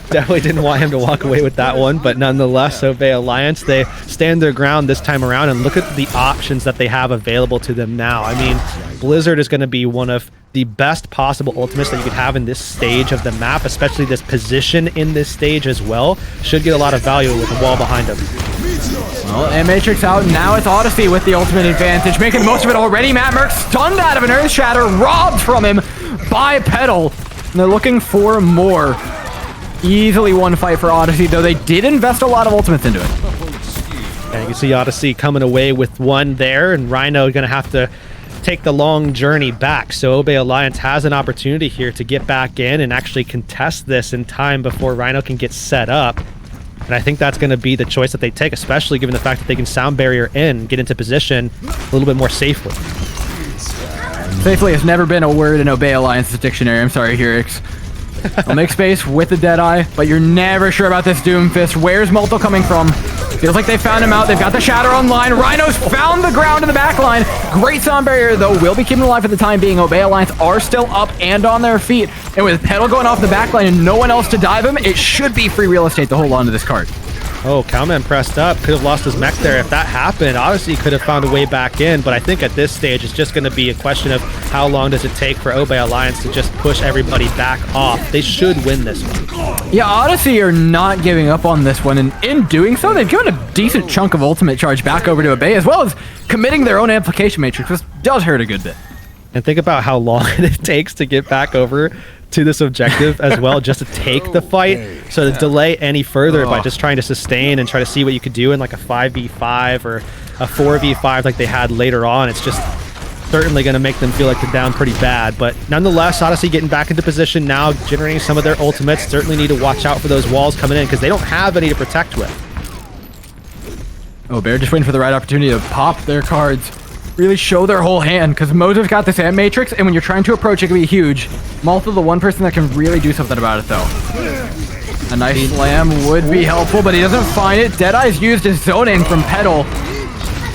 Definitely didn't want him to walk away with that one, but nonetheless, Obey Alliance, they stand their ground this time around, and look at the options that they have available to them now. I mean, Blizzard is going to be one of the best possible ultimates that you could have in this stage of the map, especially this position in this stage as well. Should get a lot of value with the wall behind him. Well, and Matrix out. Now it's Odyssey with the ultimate advantage, making the most of it already. Matt Merck stunned out of an Earth Shatter, robbed from him by Petal. And they're looking for more. Easily one fight for Odyssey, though they did invest a lot of ultimates into it. And you can see Odyssey coming away with one there, and Rhino going to have to take the long journey back. So Obey Alliance has an opportunity here to get back in and actually contest this in time before Rhino can get set up. And I think that's going to be the choice that they take, especially given the fact that they can sound barrier in, get into position a little bit more safely. Safely has never been a word in Obey Alliance's dictionary. I'm sorry, Herix. I'll make space with the Deadeye, but you're never sure about this Doomfist. Where's Multo coming from? Feels like they found him out. They've got the Shatter online. Rhino's found the ground in the back line. Great sound barrier, though, will be keeping alive for the time being. Obey Alliance are still up and on their feet. And with Petal going off the back line and no one else to dive him, it should be free real estate to hold on to this card. Oh, Cowman pressed up. Could have lost his mech there. If that happened, Odyssey could have found a way back in. But I think at this stage, it's just going to be a question of how long does it take for Obey Alliance to just push everybody back off. They should win this one. Yeah, Odyssey are not giving up on this one. And in doing so, they've given a decent chunk of ultimate charge back over to Obey, as well as committing their own amplification matrix, which does hurt a good bit. And think about how long it takes to get back over to this objective as well, just to take the fight. So to delay any further by just trying to sustain and try to see what you could do in like a 5v5 or a 4v5 like they had later on, it's just certainly going to make them feel like they're down pretty bad. But nonetheless, Odyssey getting back into position now, generating some of their ultimates. Certainly need to watch out for those walls coming in because they don't have any to protect with. Oh, Bear just waiting for the right opportunity to pop their cards. Really show their whole hand, because Mozo's got this Ant Matrix, and when you're trying to approach, it can be huge. Malthus, the one person that can really do something about it, though. A nice slam would be helpful, but he doesn't find it. Deadeye's used his zoning from Petal.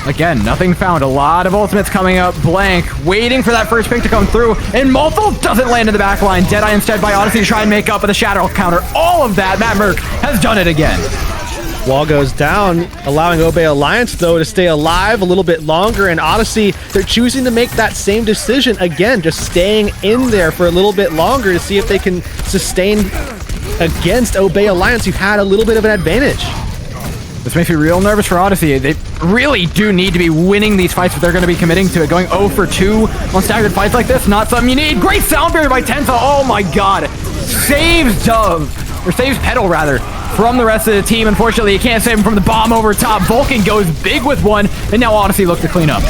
Again, nothing found. A lot of ultimates coming up blank, waiting for that first pick to come through, and Malthus doesn't land in the back line. Deadeye instead by Odyssey to try and make up with a shadow counter. All of that, Matt Merck has done it again. Wall goes down, allowing Obey Alliance, though, to stay alive a little bit longer, and Odyssey, they're choosing to make that same decision again, just staying in there for a little bit longer to see if they can sustain against Obey Alliance, who've had a little bit of an advantage. This makes me real nervous for Odyssey. They really do need to be winning these fights if they're going to be committing to it. Going 0 for 2 on staggered fights like this, not something you need. Great sound barrier by Tensa. Oh my god. Saves Dove, or saves Petal rather, from the rest of the team. Unfortunately, you can't save him from the bomb over top. Vulcan goes big with one, and now Odyssey look to clean up.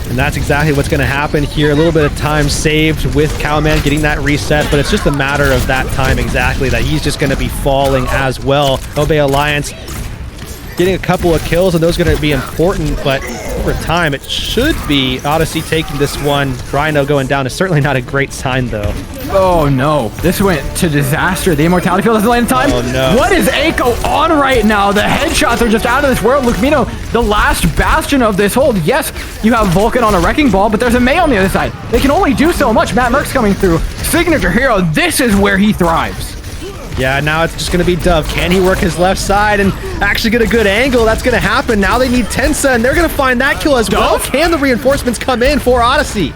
And that's exactly what's going to happen here. A little bit of time saved with Cowman getting that reset, but it's just a matter of that time exactly that he's just going to be falling as well. Obey Alliance getting a couple of kills, and those are going to be important, but over time, it should be Odyssey taking this one. Rhino going down is certainly not a great sign, though. Oh, no. This went to disaster. The Immortality Field doesn't land in time. Oh, no. What is Eiko on right now? The headshots are just out of this world. Lucamino, the last bastion of this hold. Yes, you have Vulcan on a Wrecking Ball, but there's a May on the other side. They can only do so much. Matt Merck's coming through. Signature hero. This is where he thrives. Yeah, now it's just going to be Dove. Can he work his left side and actually get a good angle? That's going to happen. Now they need Tensa, and they're going to find that kill as well. Can the reinforcements come in for Odyssey?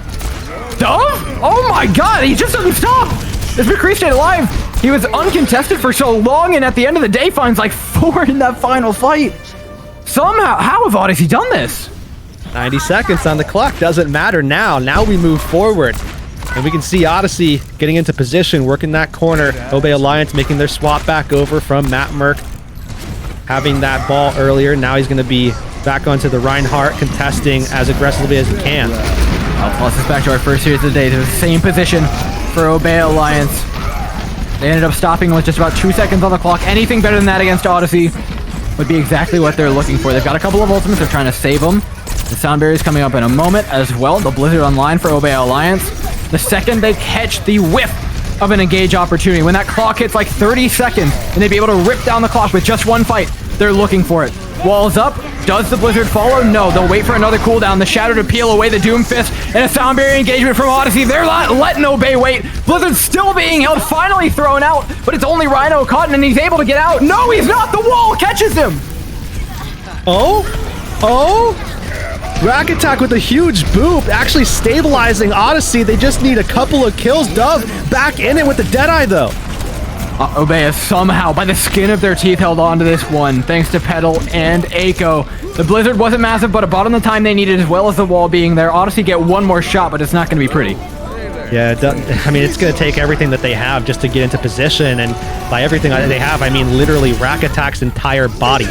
Dove? Oh my god, he just doesn't stop. This McCree stayed alive. He was uncontested for so long, and at the end of the day finds like 4 in that final fight. Somehow, how have Odyssey done this? 90 seconds on the clock. Doesn't matter now. Now we move forward. And we can see Odyssey getting into position, working that corner. Obey Alliance making their swap back over from Matt Merck. Having that ball earlier. Now he's going to be back onto the Reinhardt, contesting as aggressively as he can. Plus us back to our first series of the day. They're the same position for Obey Alliance. They ended up stopping with just about 2 seconds on the clock. Anything better than that against Odyssey would be exactly what they're looking for. They've got a couple of ultimates. They're trying to save them. The Sound Barrier is coming up in a moment as well. The Blizzard online for Obey Alliance. The second they catch the whiff of an engage opportunity, when that clock hits like 30 seconds and they'd be able to rip down the clock with just one fight, they're looking for it. Walls up. Does the Blizzard follow? No. They'll wait for another cooldown. The Shadow to peel away the Doom Fist and a Sound Barrier engagement from Odyssey. They're not letting Obey wait. Blizzard's still being held, finally thrown out, but it's only Rhino Cotton and he's able to get out. No, he's not. The wall catches him. Rack Attack with a huge boop, actually stabilizing Odyssey. They just need a couple of kills. Dove back in it with the Deadeye, though. Obey has somehow, by the skin of their teeth, held on to this one, thanks to Petal and Echo. The Blizzard wasn't massive, but about on the time they needed, as well as the wall being there. Odyssey get one more shot, but it's not going to be pretty. Yeah, I mean, it's going to take everything that they have just to get into position, and by everything that they have, I mean literally Rack Attack's entire body.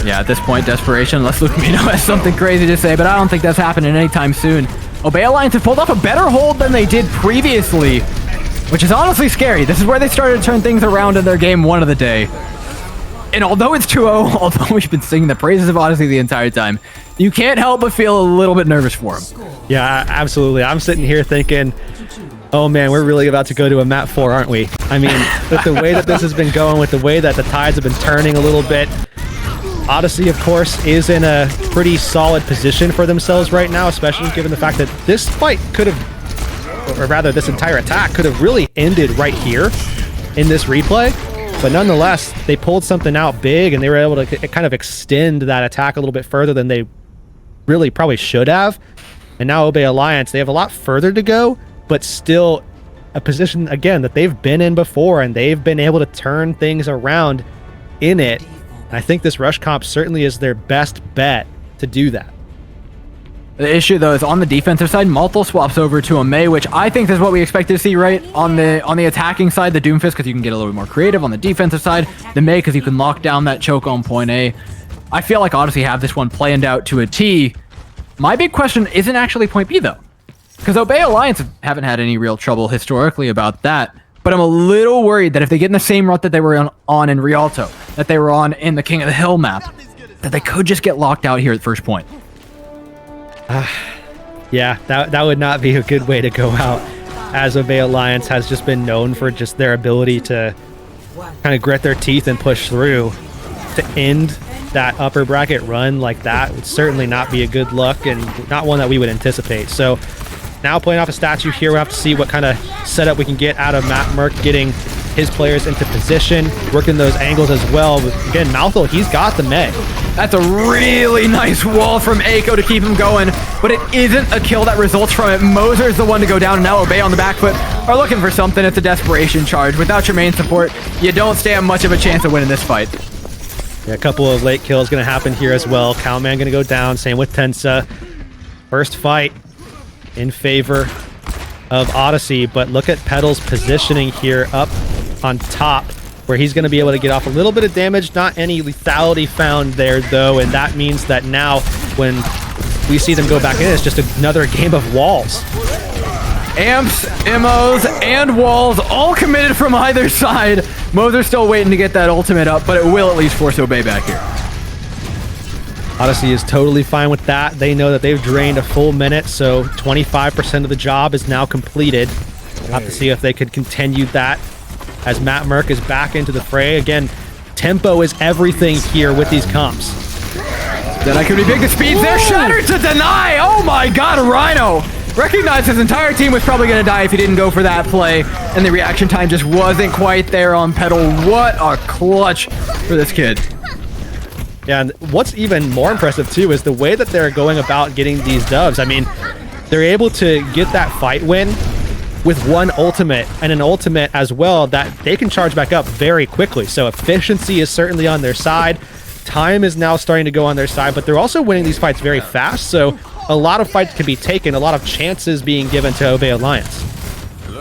Yeah, at this point, desperation, unless Lucamino has something crazy to say, but I don't think that's happening anytime soon. Obey Alliance have pulled off a better hold than they did previously, which is honestly scary. This is where they started to turn things around in their game 1 of the day. And although it's 2-0, although we've been singing the praises of Odyssey the entire time, you can't help but feel a little bit nervous for them. Yeah, absolutely. I'm sitting here thinking, oh man, we're really about to go to a map 4, aren't we? I mean, with the way that this has been going, with the way that the tides have been turning a little bit, Odyssey, of course, is in a pretty solid position for themselves right now, especially given the fact that this fight could have, or rather this entire attack could have really ended right here in this replay. But nonetheless, they pulled something out big and they were able to kind of extend that attack a little bit further than they really probably should have. And now Obey Alliance, they have a lot further to go, but still a position, again, that they've been in before, and they've been able to turn things around in it. I think this rush comp certainly is their best bet to do that. The issue, though, is on the defensive side, Malthus swaps over to a May, which I think is what we expected to see, right? On the attacking side, the Doomfist, because you can get a little bit more creative. On the defensive side, the May, because you can lock down that choke on point A. I feel like Odyssey have this one planned out to a T. My big question isn't actually point B, though, because Obey Alliance haven't had any real trouble historically about that. But I'm a little worried that if they get in the same route that they were on in Rialto, that they were on in the King of the Hill map, that they could just get locked out here at first point. Yeah, that would not be a good way to go out, as Obey Alliance has just been known for just their ability to kind of grit their teeth and push through. To end that upper bracket run like that would certainly not be a good look, and not one that we would anticipate. So now playing off a statue here, we'll have to see what kind of setup we can get out of Matt Merck, getting his players into position, working those angles as well. But again, Malthus, he's got the May. That's a really nice wall from Echo to keep him going, but it isn't a kill that results from it. Moser's the one to go down, and now Obey on the back foot are looking for something. It's a desperation charge. Without your main support, you don't stand much of a chance of winning this fight. Yeah, a couple of late kills going to happen here as well. Cowman going to go down, same with Tensa. First fight in favor of Odyssey, but look at Petal's positioning here up on top, where he's going to be able to get off a little bit of damage. Not any lethality found there, though, and that means that now when we see them go back in, it's just another game of walls. Amps, MOs, and walls all committed from either side. Moser's still waiting to get that ultimate up, but it will at least force Obey back here. Odyssey is totally fine with that. They know that they've drained a full minute, so 25% of the job is now completed. We'll have to see if they could continue that as Matt Merck is back into the fray. Again, tempo is everything here with these comps. That could be big. The speeds there. Shattered to deny. Oh my god, Rhino. Recognized his entire team was probably going to die if he didn't go for that play, and the reaction time just wasn't quite there on Petal. What a clutch for this kid. Yeah, and what's even more impressive, too, is the way that they're going about getting these dubs. I mean, they're able to get that fight win with one ultimate, and an ultimate as well that they can charge back up very quickly. So efficiency is certainly on their side. Time is now starting to go on their side, but they're also winning these fights very fast. So a lot of fights can be taken, a lot of chances being given to Obey Alliance.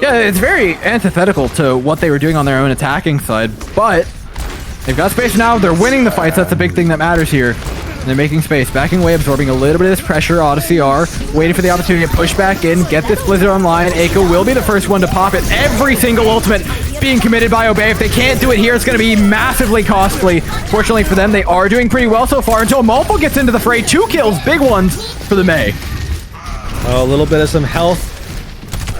Yeah, it's very antithetical to what they were doing on their own attacking side, but they've got space now. They're winning the fights. That's the big thing that matters here. And they're making space, backing away, absorbing a little bit of this pressure. Odyssey are waiting for the opportunity to get pushed back in, get this Blizzard online. Eiko will be the first one to pop it. Every single ultimate being committed by Obey. If they can't do it here, it's going to be massively costly. Fortunately for them, they are doing pretty well so far until Multiple gets into the fray. 2 kills, big ones for the May. Oh, a little bit of some health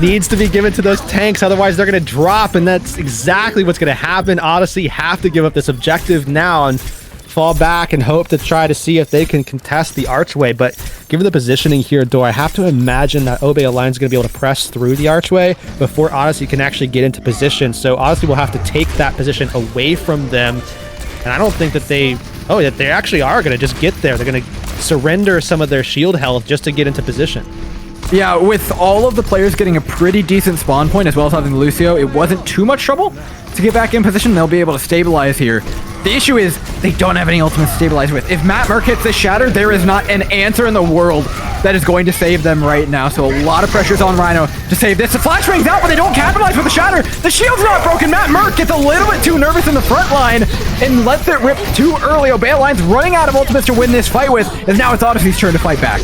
needs to be given to those tanks, otherwise they're going to drop, and that's exactly what's going to happen. Odyssey have to give up this objective now and fall back and hope to try to see if they can contest the archway. But given the positioning here, though, I have to imagine that Obey Alliance is going to be able to press through the archway before Odyssey can actually get into position. So Odyssey will have to take that position away from them, and I don't think that they actually are going to just get there. They're going to surrender some of their shield health just to get into position. Yeah, with all of the players getting a pretty decent spawn point, as well as having Lucio, it wasn't too much trouble to get back in position. They'll be able to stabilize here. The issue is they don't have any ultimates to stabilize with. If Matt Merck hits this Shatter, there is not an answer in the world that is going to save them right now. So a lot of pressure's on Rhino to save this. The flash rings out, but they don't capitalize with the Shatter. The shield's not broken. Matt Merck gets a little bit too nervous in the front line and lets it rip too early. Obey Alliance running out of ultimates to win this fight with, and now it's Odyssey's turn to fight back.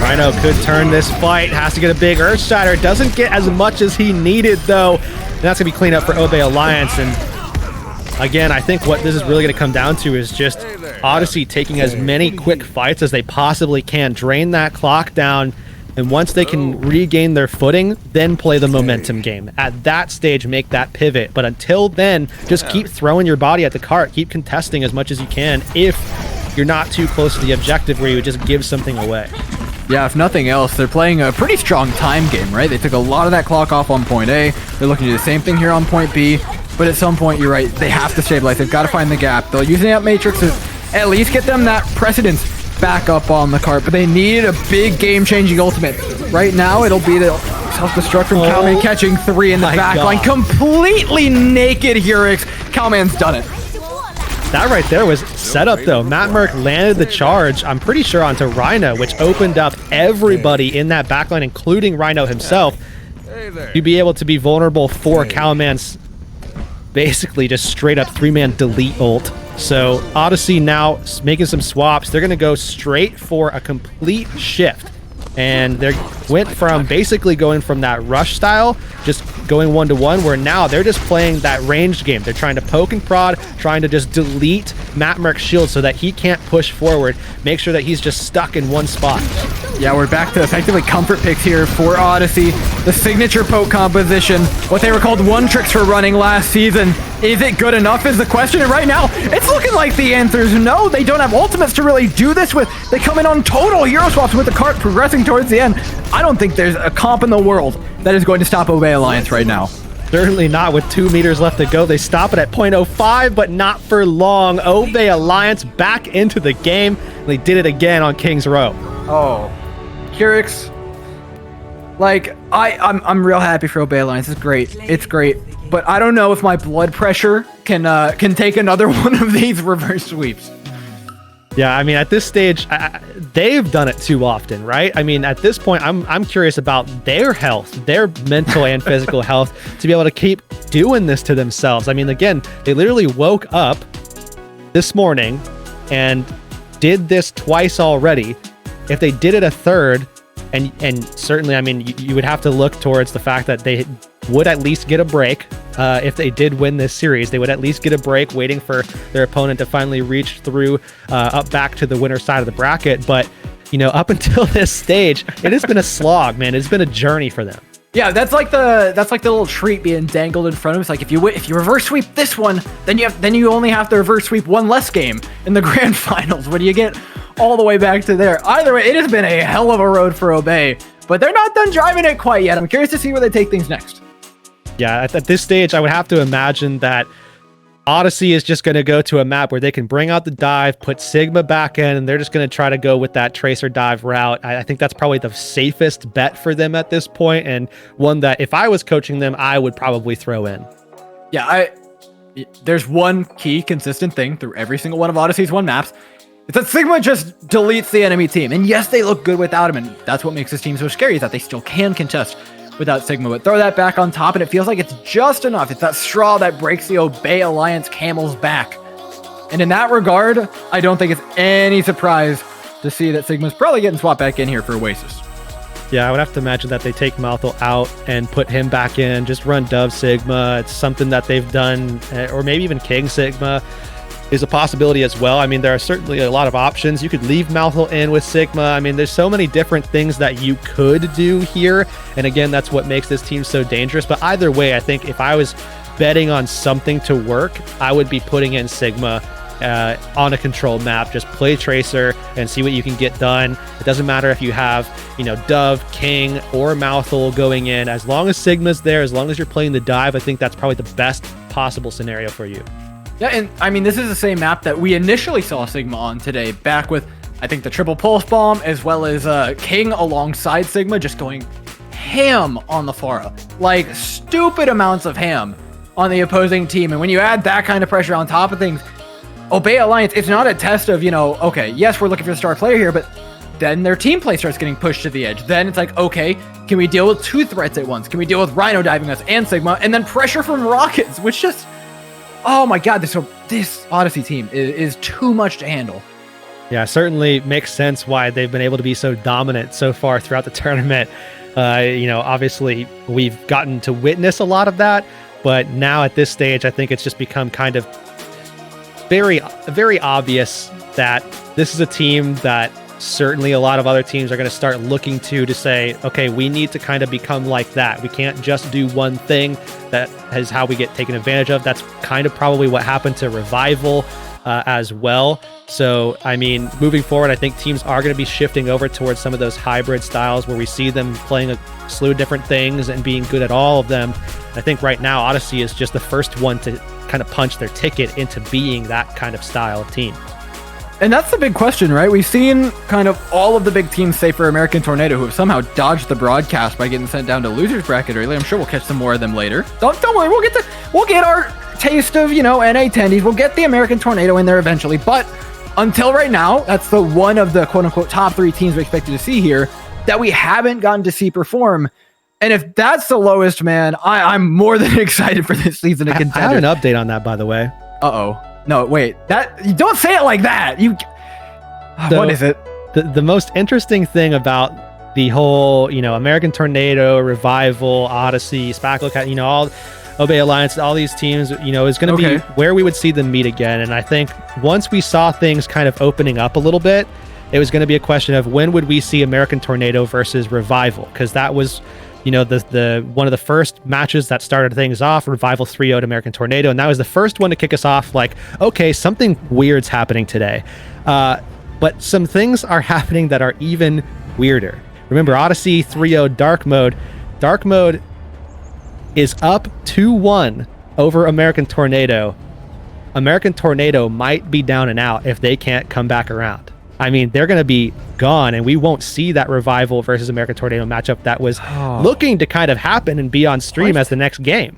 Rhino could turn this fight, has to get a big Earthshatter, doesn't get as much as he needed though, and that's gonna be clean up for Obey Alliance. And again, I think what this is really gonna come down to is just Odyssey taking as many quick fights as they possibly can, drain that clock down, and once they can regain their footing, then play the momentum game. At that stage, make that pivot, but until then, just keep throwing your body at the cart, keep contesting as much as you can if you're not too close to the objective where you would just give something away. Yeah, if nothing else, they're playing a pretty strong time game, right? They took a lot of that clock off on point A. They're looking to do the same thing here on point B. But at some point, you're right, they have to stabilize. They've got to find the gap. They'll use the up matrix to at least get them that precedence back up on the cart. But they need a big game-changing ultimate. Right now, it'll be the self-destruct from Cowman catching 3 in the back line. Completely naked Hurix. Cowman's done it. That right there was set up though. Matt Merck landed the charge, I'm pretty sure, onto Rhino, which opened up everybody in that backline, including Rhino himself, to be able to be vulnerable for Cowman's basically just straight up 3-man delete ult. So Odyssey now making some swaps. They're going to go straight for a complete shift. And they went from basically going from that rush style, just going 1-to-1, where now they're just playing that ranged game. They're trying to poke and prod, trying to just delete Matt Merck's shield so that he can't push forward, make sure that he's just stuck in one spot. Yeah, we're back to effectively comfort picks here for Odyssey. The signature poke composition, what they were called one tricks for running last season. Is it good enough is the question, and right now, it's looking like the answer is no. They don't have ultimates to really do this with. They come in on total hero swaps with the cart progressing towards the end. I don't think there's a comp in the world that is going to stop Obey Alliance right now. Certainly not with 2 meters left to go. They stop it at 0.05, but not for long. Obey Alliance back into the game. They did it again on King's Row. Oh, Hurix. Like, I'm real happy for Obey Alliance. It's great. It's great. But I don't know if my blood pressure can take another one of these reverse sweeps. Yeah, I mean, at this stage, they've done it too often, right? I mean, at this point, I'm curious about their health, their mental and physical health, to be able to keep doing this to themselves. I mean, again, they literally woke up this morning and did this twice already. If they did it a third, and certainly, I mean, you would have to look towards the fact that they would at least get a break. If they did win this series, they would at least get a break waiting for their opponent to finally reach through up back to the winner's side of the bracket. But, you know, up until this stage, it has been a slog, man. It's been a journey for them. Yeah, that's like the little treat being dangled in front of them. It's like if you reverse sweep this one, then you only have to reverse sweep one less game in the grand finals. When you get all the way back to there. Either way, it has been a hell of a road for Obey, but they're not done driving it quite yet. I'm curious to see where they take things next. Yeah, at this stage, I would have to imagine that Odyssey is just going to go to a map where they can bring out the dive, put Sigma back in, and they're just going to try to go with that tracer dive route. I think that's probably the safest bet for them at this point, and one that if I was coaching them, I would probably throw in. Yeah, there's one key consistent thing through every single one of Odyssey's 1 maps. It's that Sigma just deletes the enemy team. And yes, they look good without him, and that's what makes this team so scary, is that they still can contest without Sigma. But throw that back on top, and it feels like it's just enough. It's that straw that breaks the Obey Alliance camel's back. And in that regard, I don't think it's any surprise to see that Sigma's probably getting swapped back in here for Oasis. Yeah, I would have to imagine that they take Malthal out and put him back in, just run Dove Sigma. It's something that they've done, or maybe even King Sigma is a possibility as well. I mean, there are certainly a lot of options. You could leave Malthal in with Sigma. I mean, there's so many different things that you could do here. And again, that's what makes this team so dangerous. But either way, I think if I was betting on something to work, I would be putting in Sigma on a control map. Just play Tracer and see what you can get done. It doesn't matter if you have, Dove, King, or Malthal going in. As long as Sigma's there, as long as you're playing the dive, I think that's probably the best possible scenario for you. Yeah, and I mean, this is the same map that we initially saw Sigma on today, back with, I think, the triple pulse bomb, as well as King alongside Sigma, just going ham on the Pharah. Like, stupid amounts of ham on the opposing team. And when you add that kind of pressure on top of things, Obey Alliance, it's not a test of, okay, yes, we're looking for the star player here, but then their team play starts getting pushed to the edge. Then it's like, okay, can we deal with two threats at once? Can we deal with Rhino diving us and Sigma? And then pressure from Rockets, which just... oh my god, this Odyssey team is too much to handle. Yeah, certainly makes sense why they've been able to be so dominant so far throughout the tournament. Obviously, we've gotten to witness a lot of that, but now at this stage, I think it's just become kind of very, very obvious that this is a team that certainly a lot of other teams are going to start looking to say, okay, we need to kind of become like that. We can't just do one thing. That is how we get taken advantage of. That's kind of probably what happened to Revival as well. So, I mean, moving forward, I think teams are going to be shifting over towards some of those hybrid styles where we see them playing a slew of different things and being good at all of them. I think right now, Odyssey is just the first one to kind of punch their ticket into being that kind of style of team. And that's the big question, right? We've seen kind of all of the big teams, save for American Tornado, who have somehow dodged the broadcast by getting sent down to losers bracket early. I'm sure we'll catch some more of them later. Don't worry, we'll get our taste of, NA attendees. We'll get the American Tornado in there eventually. But until right now, that's the one of the quote unquote top three teams we expected to see here that we haven't gotten to see perform. And if that's the lowest, man, I'm more than excited for this season to contend. I have an update on that, by the way. Uh-oh. No, wait. You don't say it like that. What is it? The most interesting thing about the whole, American Tornado, Revival, Odyssey, Spackle, all Obey Alliance, all these teams, is going to be where we would see them meet again. And I think once we saw things kind of opening up a little bit, it was going to be a question of when would we see American Tornado versus Revival, because that was the one of the first matches that started things off. Revival 3-0'd American Tornado, and that was the first one to kick us off like, okay, something weird's happening today. But some things are happening that are even weirder. Remember, Odyssey 3-0 Dark Mode. Dark Mode is up 2-1 over American Tornado. American Tornado might be down and out if they can't come back around. I mean, they're going to be gone, and we won't see that Revival versus American Tornado matchup that was looking to kind of happen and be on stream as the next game.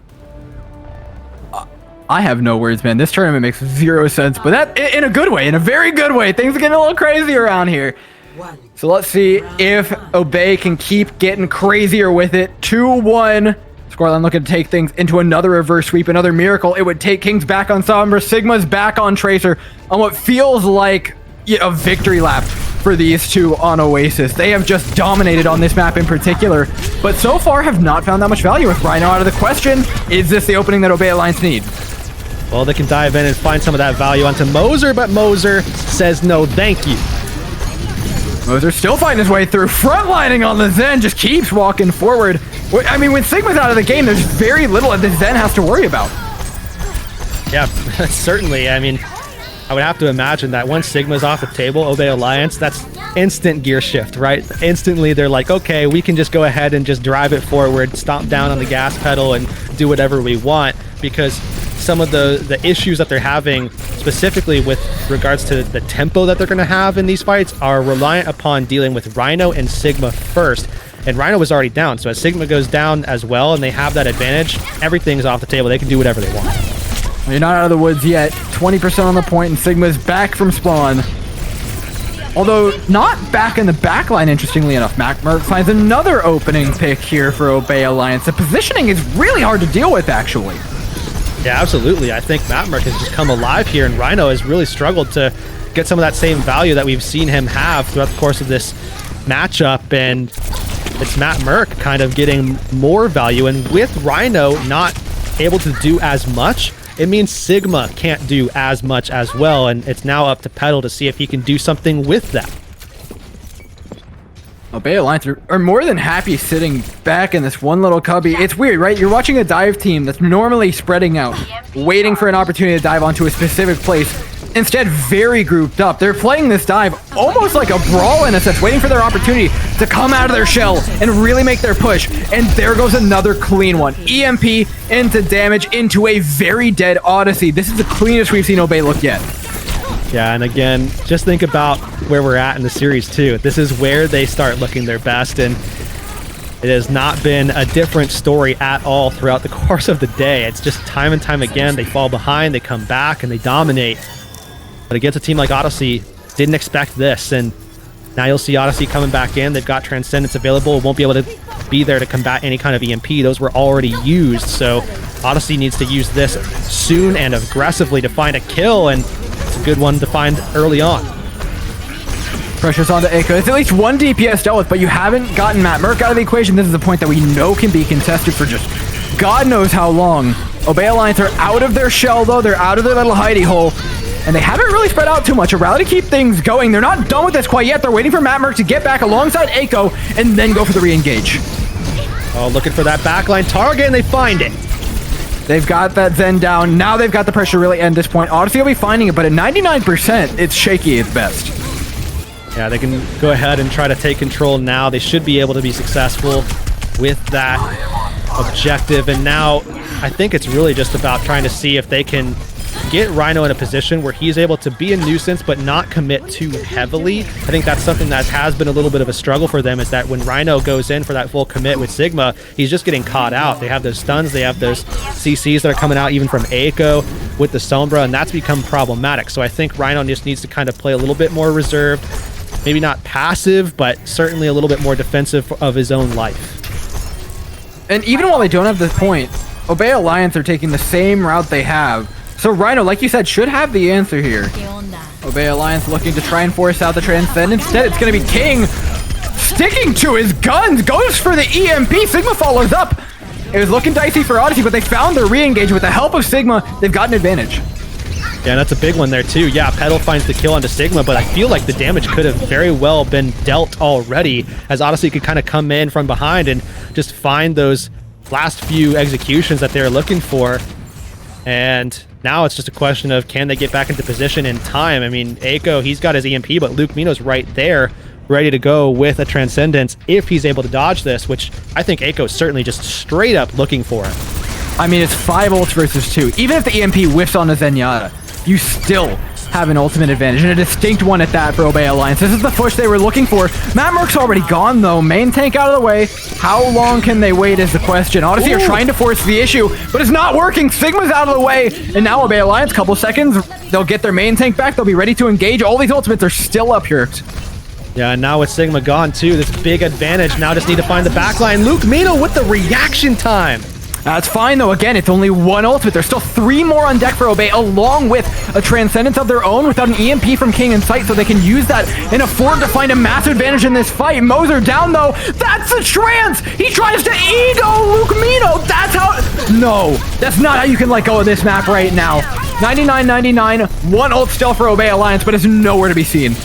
I have no words, man. This tournament makes zero sense, but that in a good way, in a very good way. Things are getting a little crazy around here. So let's see if Obey can keep getting crazier with it. 2-1. Scoreline looking to take things into another reverse sweep, another miracle. It would take Kings back on Sombra, Sigma's back on Tracer, on what feels like a victory lap for these two on Oasis. They have just dominated on this map in particular, but so far have not found that much value with Rhino out of the question. Is this the opening that Obey Alliance need? Well, they can dive in and find some of that value onto Moser, but Moser says no thank you. Moser still finding his way through, frontlining on the Zen, just keeps walking forward. I mean, when Sigma's out of the game, there's very little that the Zen has to worry about. Yeah, certainly. I mean, I would have to imagine that once Sigma's off the table, Obey Alliance, that's instant gear shift, right? Instantly, they're like, okay, we can just go ahead and just drive it forward, stomp down on the gas pedal, and do whatever we want, because some of the issues that they're having, specifically with regards to the tempo that they're going to have in these fights, are reliant upon dealing with Rhino and Sigma first. And Rhino was already down, so as Sigma goes down as well, and they have that advantage, everything's off the table. They can do whatever they want. You're not out of the woods yet. 20% on the point, and Sigma's back from spawn. Although not back in the back line, interestingly enough. Merc finds another opening pick here for Obey Alliance. The positioning is really hard to deal with, actually. Yeah, absolutely. I think Merc has just come alive here, and Rhino has really struggled to get some of that same value that we've seen him have throughout the course of this matchup, and it's Merc kind of getting more value, and with Rhino not able to do as much, it means Sigma can't do as much as well, and it's now up to Petal to see if he can do something with that. Obey Alliance are more than happy sitting back in this one little cubby. It's weird, right? You're watching a dive team that's normally spreading out, waiting for an opportunity to dive onto a specific place. Instead, very grouped up. They're playing this dive almost like a brawl in a sense, waiting for their opportunity to come out of their shell and really make their push. And there goes another clean one. EMP into damage into a very dead Odyssey. This is the cleanest we've seen Obey look yet. Yeah, and again, just think about where we're at in the series too. This is where they start looking their best, and it has not been a different story at all throughout the course of the day. It's just time and time again, they fall behind, they come back, and they dominate. But against a team like Odyssey, didn't expect this, and now you'll see Odyssey coming back in. They've got Transcendence available, won't be able to be there to combat any kind of EMP. Those were already used, so Odyssey needs to use this soon and aggressively to find a kill, and it's a good one to find early on. Pressure's onto Echo. It's at least one DPS dealt with, but you haven't gotten Merc out of the equation. This is a point that we know can be contested for just God knows how long. Obey Alliance are out of their shell, though. They're out of their little hidey hole. And they haven't really spread out too much. A rally to keep things going. They're not done with this quite yet. They're waiting for Merc to get back alongside Echo and then go for the re-engage. Oh, looking for that backline target, and they find it. They've got that Zen down. Now they've got the pressure really end this point. Odyssey will be finding it, but at 99%, it's shaky at best. Yeah, they can go ahead and try to take control now. They should be able to be successful with that objective. And now I think it's really just about trying to see if they can get Rhino in a position where he's able to be a nuisance but not commit too heavily. I think that's something that has been a little bit of a struggle for them, is that when Rhino goes in for that full commit with Sigma, he's just getting caught out. They have those stuns, they have those CCs that are coming out even from Echo with the Sombra, and that's become problematic. So I think Rhino just needs to kind of play a little bit more reserved, maybe not passive, but certainly a little bit more defensive of his own life. And even while they don't have this point, Obey Alliance are taking the same route they have. So Rhino, like you said, should have the answer here. Obey Alliance looking to try and force out the Transcend. Instead, it's going to be King sticking to his guns, goes for the EMP. Sigma follows up. It was looking dicey for Odyssey, but they found their re-engage. With the help of Sigma, they've got an advantage. Yeah, that's a big one there too. Yeah, Petal finds the kill onto Sigma, but I feel like the damage could have very well been dealt already, as Odyssey could kind of come in from behind and just find those last few executions that they're looking for. And now it's just a question of, can they get back into position in time? I mean, Echo, he's got his EMP, but Luke Mino's right there, ready to go with a Transcendence if he's able to dodge this, which I think Echo's certainly just straight up looking for it. I mean, it's 5 ults versus 2. Even if the EMP whiffs on a Zenyatta, you still have an ultimate advantage, and a distinct one at that for Obey Alliance. This is the push they were looking for. Merc's already gone, though. Main tank out of the way. How long can they wait is the question. Odyssey are trying to force the issue, but it's not working. Sigma's out of the way, and now Obey Alliance, couple seconds, they'll get their main tank back. They'll be ready to engage. All these ultimates are still up here. Yeah, and now with Sigma gone, too, this big advantage. Now just need to find the backline. Luke Mino with the reaction time. That's fine, though. Again, it's only one ultimate. There's still 3 more on deck for Obey, along with a Transcendence of their own without an EMP from King in sight, so they can use that and afford to find a massive advantage in this fight. Moser down, though. That's a trance! He tries to ego Luke Mino! That's how... No, that's not how you can let go of this map right now. 99-99, 1 ult still for Obey Alliance, but it's nowhere to be seen.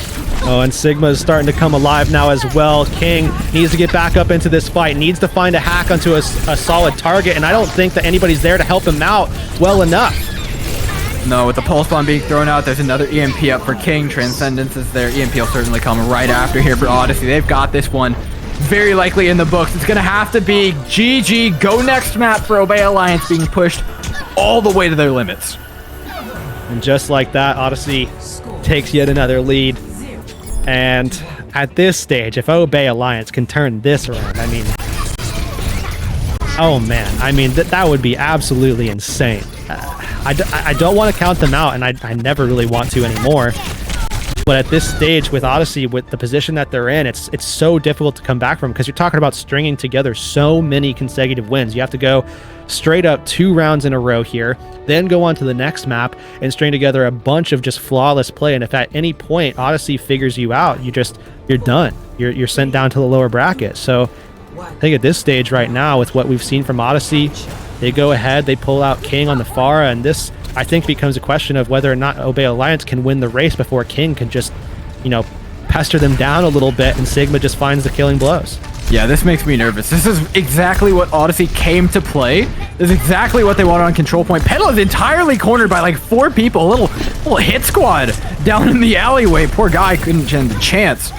Oh, and Sigma is starting to come alive now as well. King needs to get back up into this fight, needs to find a hack onto a solid target, and I don't think that anybody's there to help him out well enough. No, with the pulse bomb being thrown out, there's another EMP up for King. Transcendence is there. EMP will certainly come right after here for Odyssey. They've got this one very likely in the books. It's going to have to be GG, go next map for Obey Alliance, being pushed all the way to their limits. And just like that, Odyssey takes yet another lead. And at this stage, if Obey Alliance can turn this around, I mean, oh man, I mean, that would be absolutely insane. I don't want to count them out, and I never really want to anymore. But at this stage with Odyssey, with the position that they're in, it's so difficult to come back from, because you're talking about stringing together so many consecutive wins. You have to go straight up 2 rounds in a row here, then go on to the next map and string together a bunch of just flawless play. And if at any point Odyssey figures you out, you're done. You're sent down to the lower bracket. So I think at this stage right now, with what we've seen from Odyssey, they go ahead, they pull out King on the Pharah, and this, I think, becomes a question of whether or not Obey Alliance can win the race before King can just, pester them down a little bit, and Sigma just finds the killing blows. Yeah, this makes me nervous. This is exactly what Odyssey came to play. This is exactly what they wanted on control point. Petal is entirely cornered by like 4 people. A little hit squad down in the alleyway. Poor guy couldn't stand a chance.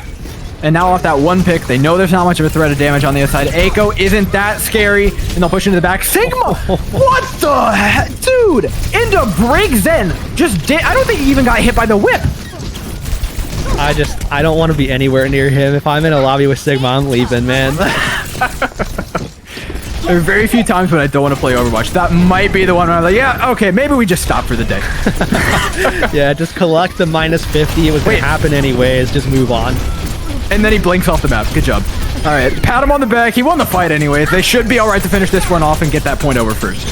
And now off that 1 pick, they know there's not much of a threat of damage on the other side. Echo isn't that scary, and they'll push into the back. Sigma! What the heck? Dude! Into break Zen! I don't think he even got hit by the whip. I don't want to be anywhere near him. If I'm in a lobby with Sigma, I'm leaving, man. There are very few times when I don't want to play Overwatch. That might be the one where I'm like, yeah, okay, maybe we just stop for the day. Yeah, just collect the -50. It was going to happen anyways. Just move on. And then he blinks off the map. Good job. All right, pat him on the back. He won the fight anyways. They should be all right to finish this one off and get that point over first.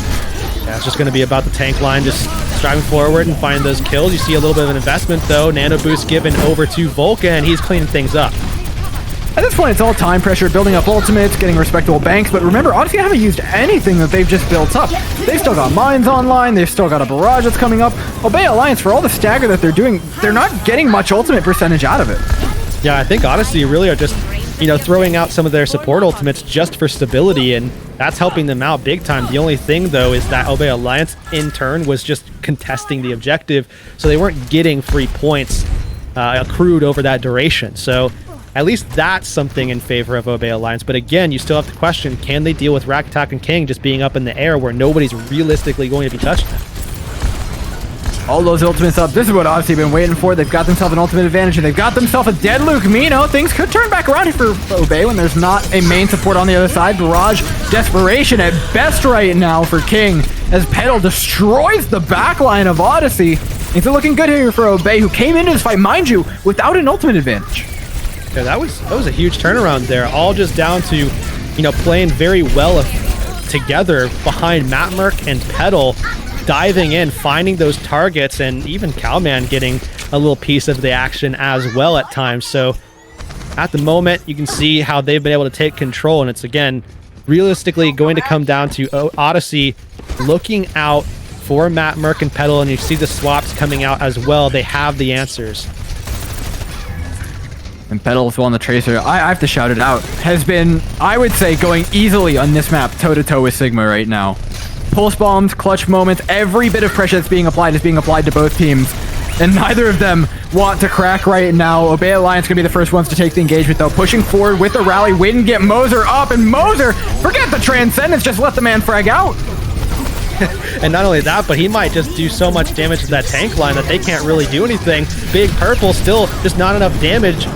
Yeah, it's just going to be about the tank line, just driving forward and find those kills. You see a little bit of an investment, though. Nano boost given over to Volca, and he's cleaning things up. At this point, it's all time pressure, building up ultimates, getting respectable banks. But remember, Odyssey haven't used anything that they've just built up. They've still got mines online. They've still got a barrage that's coming up. Obey Alliance, for all the stagger that they're doing, they're not getting much ultimate percentage out of it. Yeah, I think Odyssey really are just, throwing out some of their support ultimates just for stability, and that's helping them out big time. The only thing, though, is that Obey Alliance, in turn, was just contesting the objective, so they weren't getting free points accrued over that duration. So at least that's something in favor of Obey Alliance. But again, you still have to question, can they deal with Rack Attack and King just being up in the air where nobody's realistically going to be touching them? All those ultimates up. This is what Odyssey have been waiting for. They've got themselves an ultimate advantage, and they've got themselves a dead Luke Mino. Things could turn back around here for Obey when there's not a main support on the other side. Barrage desperation at best right now for King, as Petal destroys the backline of Odyssey. Things are looking good here for Obey, who came into this fight, mind you, without an ultimate advantage. Yeah, that was a huge turnaround there. All just down to, playing very well together behind Mattmerk and Petal, diving in, finding those targets, and even Cowman getting a little piece of the action as well at times. So at the moment, you can see how they've been able to take control, and it's, again, realistically going to come down to Odyssey looking out for Mattmerk and Petal, and you see the swaps coming out as well. They have the answers. And Petal as well on the Tracer, I have to shout it out, has been, I would say, going easily on this map toe-to-toe with Sigma right now. Pulse bombs, clutch moments, every bit of pressure that's being applied is being applied to both teams. And neither of them want to crack right now. Obey Alliance going to be the first ones to take the engagement, though. Pushing forward with the rally, wait and get Moser up. And Moser, forget the Transcendence, just let the man frag out. And not only that, but he might just do so much damage to that tank line that they can't really do anything. Big Purple still just not enough damage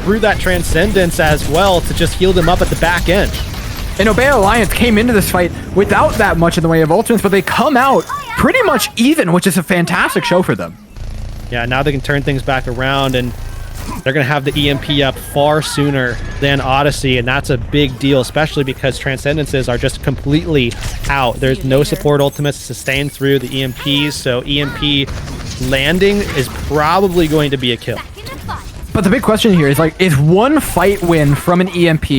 through that Transcendence as well to just heal them up at the back end. And Obey Alliance came into this fight without that much in the way of ultimates, but they come out pretty much even, which is a fantastic show for them. Yeah, now they can turn things back around, and they're going to have the EMP up far sooner than Odyssey, and that's a big deal, especially because Transcendences are just completely out. There's no support ultimates to sustain through the EMPs, so EMP landing is probably going to be a kill. But the big question here is, is one fight win from an EMP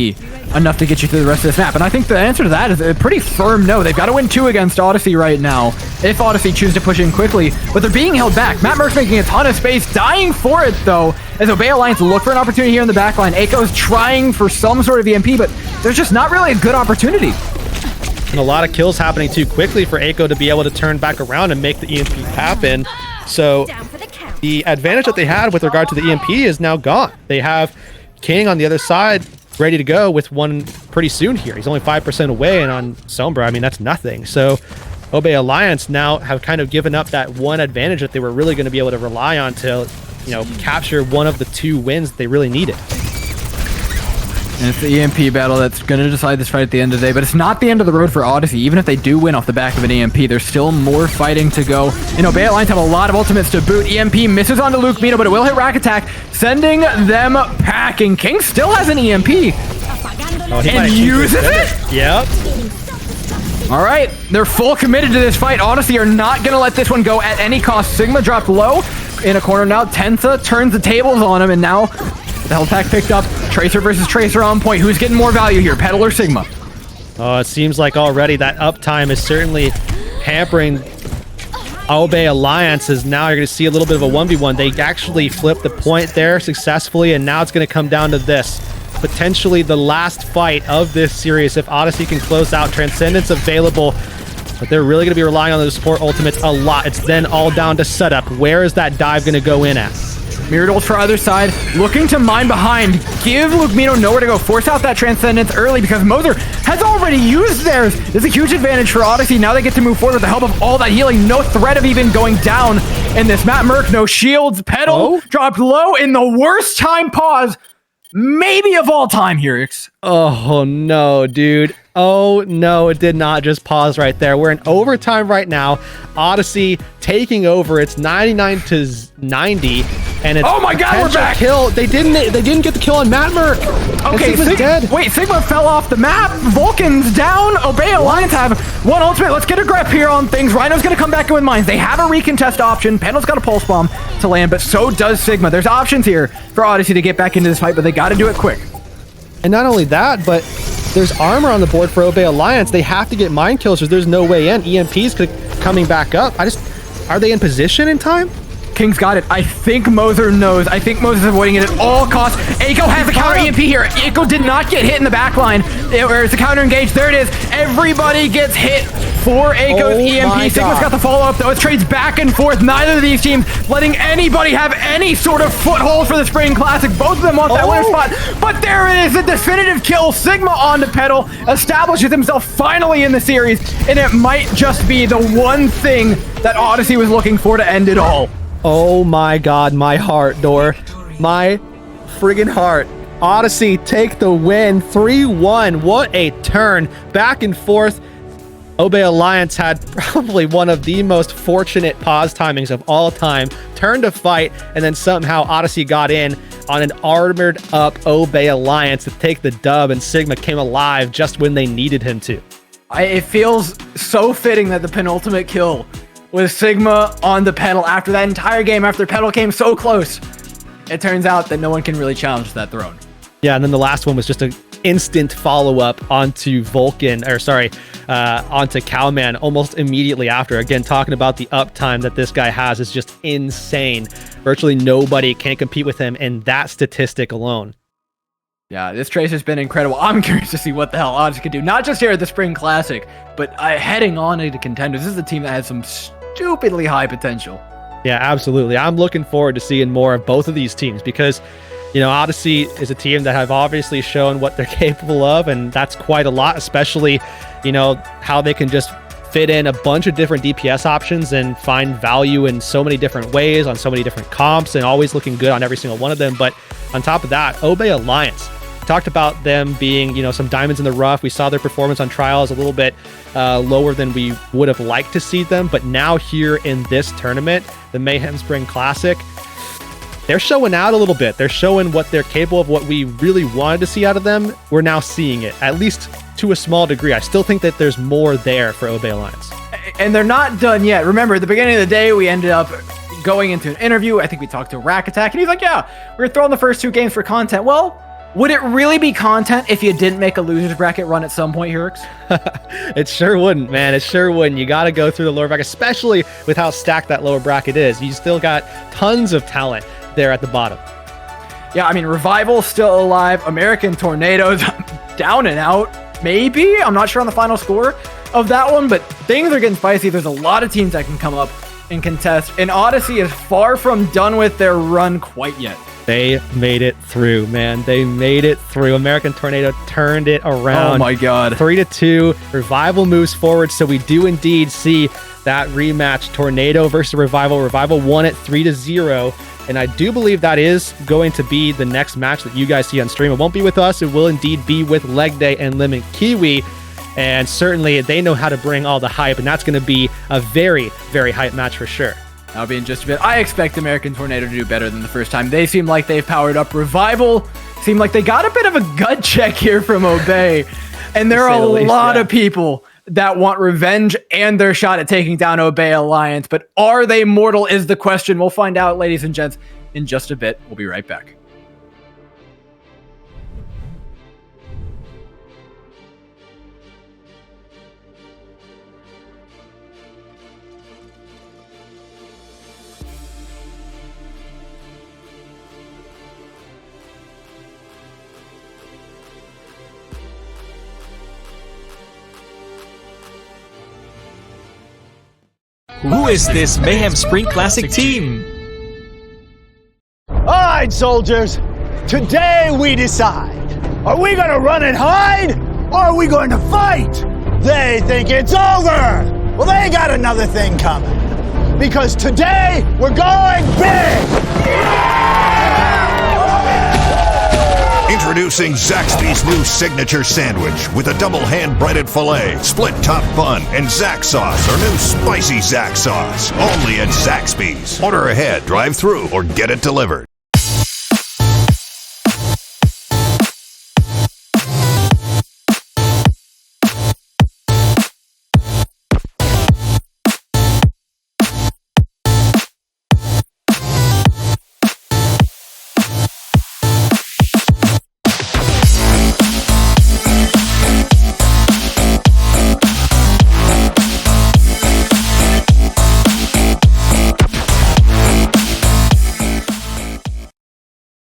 enough to get you through the rest of this map? And I think the answer to that is a pretty firm no. They've got to win 2 against Odyssey right now, if Odyssey choose to push in quickly. But they're being held back. Mattmerk's making a ton of space, dying for it, though, as Obey Alliance look for an opportunity here in the backline. Echo's trying for some sort of EMP, but there's just not really a good opportunity. And a lot of kills happening too quickly for Echo to be able to turn back around and make the EMP happen. So the advantage that they had with regard to the EMP is now gone. They have King on the other side ready to go with one pretty soon here. He's only 5% away, and on Sombra, I mean, that's nothing. So Obey Alliance now have kind of given up that one advantage that they were really going to be able to rely on to, capture one of the 2 wins that they really needed. And it's the EMP battle that's going to decide this fight at the end of the day, but it's not the end of the road for Odyssey. Even if they do win off the back of an EMP, there's still more fighting to go. Obey Alliance have a lot of ultimates to boot. EMP misses onto Luke Mito, but it will hit Rack Attack, sending them packing. King still has an EMP and uses it? Yep. All right, they're full committed to this fight. Odyssey are not going to let this one go at any cost. Sigma dropped low in a corner now. Tensa turns the tables on him, and now the health pack picked up. Tracer versus Tracer on point. Who's getting more value here, Petal or Sigma? Oh, it seems like already that uptime is certainly hampering Obey Alliance, as now you're going to see a little bit of a 1v1. They actually flipped the point there successfully, and now it's going to come down to this. Potentially the last fight of this series if Odyssey can close out. Transcendence available, but they're really going to be relying on those support ultimates a lot. It's then all down to setup. Where is that dive going to go in at? Mirrored ult for either side, looking to mine behind. Give Luke Mito nowhere to go. Force out that Transcendence early because Moser has already used theirs. There's a huge advantage for Odyssey. Now they get to move forward with the help of all that healing. No threat of even going down in this Matt Merc. No shields. Petal dropped low in the worst time pause maybe of all time here, Ix. Oh no, dude. Oh no, it did not just pause right there. We're in overtime right now. Odyssey taking over. It's 99-90, and it's oh my god, we're back. Kill. They didn't get the kill on Matt Merc. Okay, Sigma's dead. Wait, Sigma fell off the map. Vulcan's down. Obey Alliance have one ultimate. Let's get a grip here on things. Rhino's gonna come back in with mines. They have a recontest option. Petal's got a pulse bomb to land, but so does Sigma. There's options here for Odyssey to get back into this fight, but they got to do it quick. And not only that, but there's armor on the board for Obey Alliance. They have to get mine kills, or there's no way in. EMP's coming back up. Are they in position in time? King's got it. I think Moser knows. I think Moser's avoiding it at all costs. Eiko has a counter EMP here. Eiko did not get hit in the back line. There's a counter engage. There it is. Everybody gets hit for Eiko's EMP. Sigma's got the follow-up, though. It trades back and forth. Neither of these teams letting anybody have any sort of foothold for the Spring Classic. Both of them want that winner spot. But there it is. The definitive kill. Sigma onto Petal. Establishes himself finally in the series. And it might just be the one thing that Odyssey was looking for to end it all. Oh my god, my heart, Dor. My friggin' heart. Odyssey take the win. 3-1. What a turn. Back and forth. Obey Alliance had probably one of the most fortunate pause timings of all time. Turned to fight, and then somehow Odyssey got in on an armored up Obey Alliance to take the dub, and Sigma came alive just when they needed him to. It feels so fitting that the penultimate kill was Sigma on the Petal after that entire game, after Petal came so close. It turns out that no one can really challenge that throne. Yeah, and then the last one was just an instant follow-up onto onto Cowman almost immediately after. Again, talking about the uptime that this guy has is just insane. Virtually nobody can compete with him in that statistic alone. Yeah, this Tracer's been incredible. I'm curious to see what the hell Odyssey could do, not just here at the Spring Classic, but heading on into contenders. This is a team that has some stupidly high potential. Yeah, absolutely. I'm looking forward to seeing more of both of these teams because, Odyssey is a team that have obviously shown what they're capable of, and that's quite a lot, especially, how they can just fit in a bunch of different DPS options and find value in so many different ways on so many different comps and always looking good on every single one of them. But on top of that, Obey Alliance. Talked about them being, some diamonds in the rough. We saw their performance on trials a little bit lower than we would have liked to see them. But now here in this tournament, the Mayhem Spring Classic, they're showing out a little bit. They're showing what they're capable of, what we really wanted to see out of them. We're now seeing it, at least to a small degree. I still think that there's more there for Obey Alliance. And they're not done yet. Remember, at the beginning of the day, we ended up going into an interview. I think we talked to Rack Attack, and he's like, yeah, we're throwing the first 2 games for content. Well, would it really be content if you didn't make a losers bracket run at some point, Hurix? It sure wouldn't, man. It sure wouldn't. You got to go through the lower bracket, especially with how stacked that lower bracket is. You still got tons of talent there at the bottom. Yeah, I mean, Revival still alive. American Tornadoes down and out, maybe? I'm not sure on the final score of that one, but things are getting spicy. There's a lot of teams that can come up and contest, and Odyssey is far from done with their run quite yet. They made it through, man. They made it through. American Tornado turned it around. Oh my god. 3-2. Revival moves forward, so we do indeed see that rematch. Tornado versus Revival. Revival won it 3-0. And I do believe that is going to be the next match that you guys see on stream. It won't be with us. It will indeed be with Leg Day and Lemon Kiwi. And certainly they know how to bring all the hype, and that's going to be a very, very hype match for sure. I'll be in just a bit. I expect American Tornado to do better than the first time. They seem like they've powered up. Revival seem like they got a bit of a gut check here from Obey. And there are a lot of people that want revenge and their shot at taking down Obey Alliance. But are they mortal is the question. We'll find out, ladies and gents, in just a bit. We'll be right back. Who is this Mayhem Spring Classic team? All right, soldiers. Today we decide. Are we gonna run and hide, or are we going to fight? They think it's over. Well, they got another thing coming. Because today we're going big. Introducing Zaxby's new signature sandwich with a double hand-breaded filet, split top bun, and Zax sauce, our new spicy Zax sauce. Only at Zaxby's. Order ahead, drive through, or get it delivered.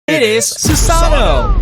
It is Susano!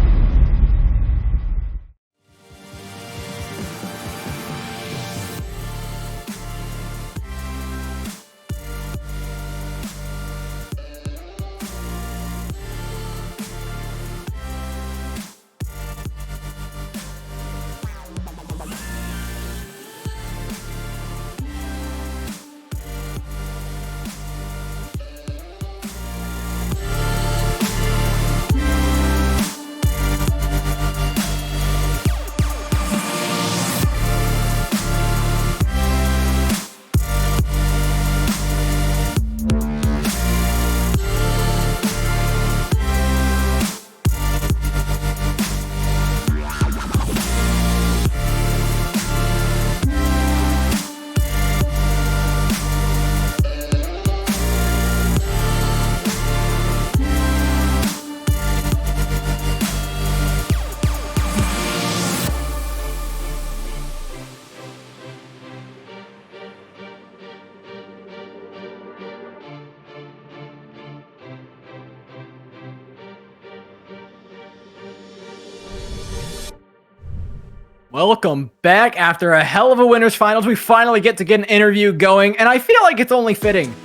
Welcome back. After a hell of a winners finals, we finally get an interview going, and I feel like it's only fitting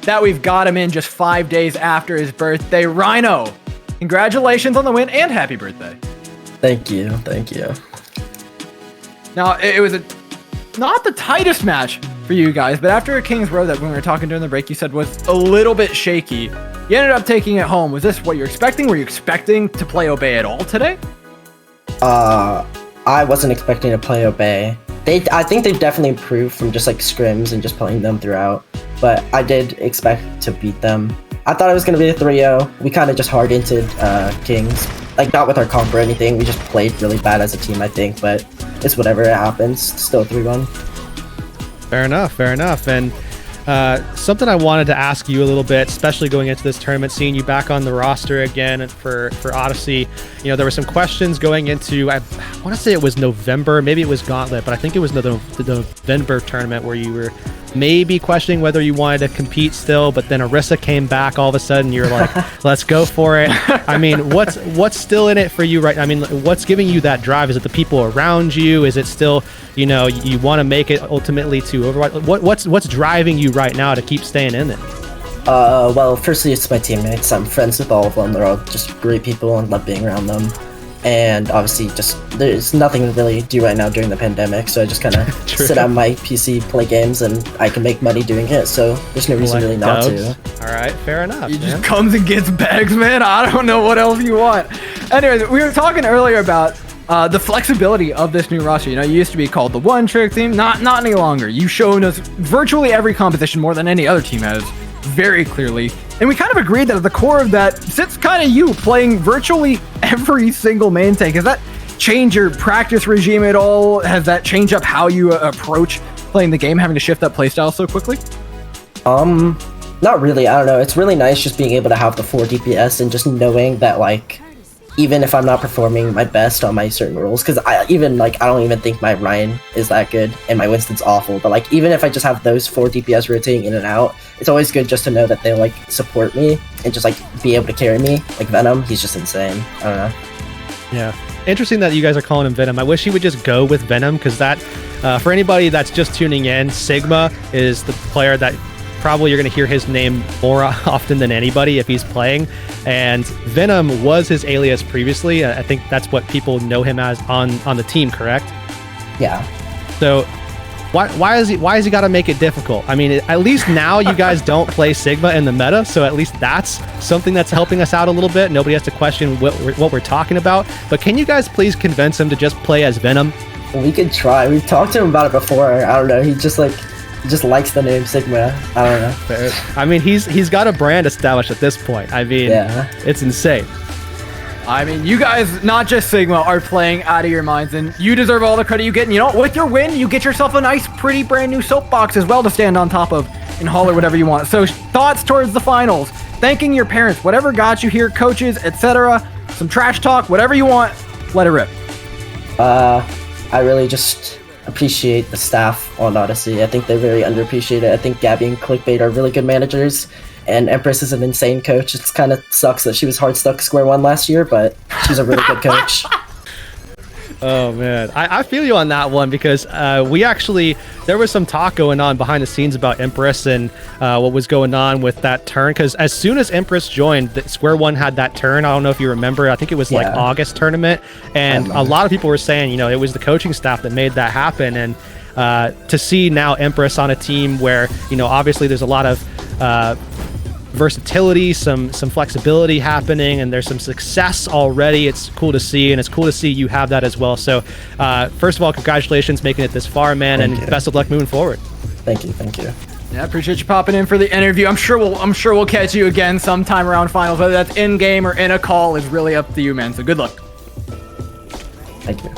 that we've got him in just 5 days after his birthday. Rhino, congratulations on the win and happy birthday. Thank you, thank you. Now, it was not the tightest match for you guys, but after a King's Row that when we were talking during the break, you said was a little bit shaky. You ended up taking it home. Was this what you're expecting? Were you expecting to play Obey at all today? I wasn't expecting to play Obey. I think they've definitely improved from just like scrims and just playing them throughout, but I did expect to beat them. I thought it was going to be a 3-0. We kind of just hard-entered Kings. Like, not with our comp or anything. We just played really bad as a team, I think, but it's whatever, it happens. Still 3-1. Fair enough, fair enough. And something I wanted to ask you a little bit, especially going into this tournament, seeing you back on the roster again for Odyssey. You know, there were some questions going into, I want to say it was November, maybe it was Gauntlet, but I think it was the November tournament where you were maybe questioning whether you wanted to compete still, but then Orisa came back all of a sudden. You're like, let's go for it. I mean, what's still in it for you right now? I mean, what's giving you that drive? Is it the people around you? Is it still, you know, you want to make it ultimately to Overwatch? What's driving you right now to keep staying in it? Well, firstly, it's my teammates. I'm friends with all of them. They're all just great people and love being around them. And obviously, just there's nothing to really do right now during the pandemic, so I just kind of sit on my PC, play games, and I can make money doing it. So there's no reason really not to. All right, fair enough. He just comes and gets bags, man. I don't know what else you want. Anyways, we were talking earlier about the flexibility of this new roster. You know, it used to be called the one trick team, not any longer. You've shown us virtually every composition more than any other team has, very clearly. And we kind of agreed that at the core of that sits kind of you playing virtually every single main tank. Has that changed your practice regime at all? Has that changed up how you approach playing the game, having to shift that playstyle so quickly? Not really. I don't know. It's really nice just being able to have the 4 DPS and just knowing that, like, even if I'm not performing my best on my certain roles, because I don't even think my Ryan is that good and my Winston's awful, but like even if I just have those 4 DPS rotating in and out, it's always good just to know that they like support me and just like be able to carry me. Like Venom, he's just insane. I don't know. Yeah. Interesting that you guys are calling him Venom. I wish he would just go with Venom, because that, for anybody that's just tuning in, Sigma is the player that probably you're going to hear his name more often than anybody if he's playing. And Venom was his alias previously. I think that's what people know him as on the team, correct? Yeah. So why is he got to make it difficult? I mean, at least now you guys don't play Sigma in the meta, so at least that's something that's helping us out a little bit. Nobody has to question what we're talking about. But can you guys please convince him to just play as Venom? We could try. We've talked to him about it before. I don't know. He just likes the name Sigma. I don't know. I mean, he's got a brand established at this point. I mean, yeah. It's insane. I mean, you guys, not just Sigma, are playing out of your minds, and you deserve all the credit you get. And you know, with your win, you get yourself a nice, pretty, brand new soapbox as well to stand on top of and holler whatever you want. So, thoughts towards the finals, thanking your parents, whatever got you here, coaches, etc. Some trash talk, whatever you want, let it rip. I really just appreciate the staff on Odyssey. I think they're very underappreciated. I think Gabby and Clickbait are really good managers, and Empress is an insane coach. It kind of sucks that she was hard stuck square one last year, but she's a really good coach. Oh man, I feel you on that one, because there was some talk going on behind the scenes about Empress and what was going on with that turn, because as soon as Empress joined, Square One had that turn. I don't know if you remember, I think it was like August tournament, and a lot of people were saying, you know, it was the coaching staff that made that happen. And to see now Empress on a team where, you know, obviously there's a lot of versatility, some flexibility happening, and there's some success already. It's cool to see, and it's cool to see you have that as well. So first of all, congratulations making it this far, man. Thank you. Best of luck moving forward. Thank you. Yeah, appreciate you popping in for the interview. I'm sure we'll catch you again sometime around finals, whether that's in game or in a call is really up to you, man. So good luck. Thank you.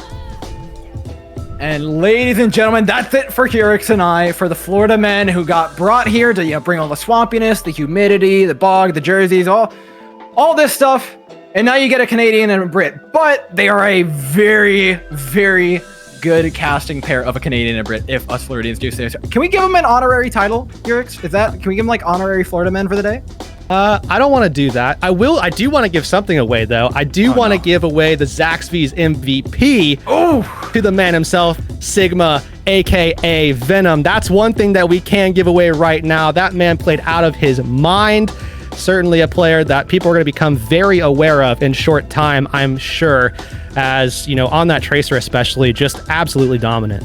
And ladies and gentlemen, that's it for Hurix and I, for the Florida men who got brought here to, you know, bring all the swampiness, the humidity, the bog, the jerseys, all this stuff. And now you get a Canadian and a Brit, but they are a very, very good casting pair of a Canadian and a Brit, if us Floridians do say so. Can we give them an honorary title, Hurix? Can we give them like honorary Florida men for the day? I don't want to do that. I do want to give something away, though. I do want to give away the Zaxby's MVP to the man himself, Sigma, aka Venom. That's one thing that we can give away right now. That man played out of his mind. Certainly a player that people are going to become very aware of in short time, I'm sure, as, you know, on that Tracer especially, just absolutely dominant.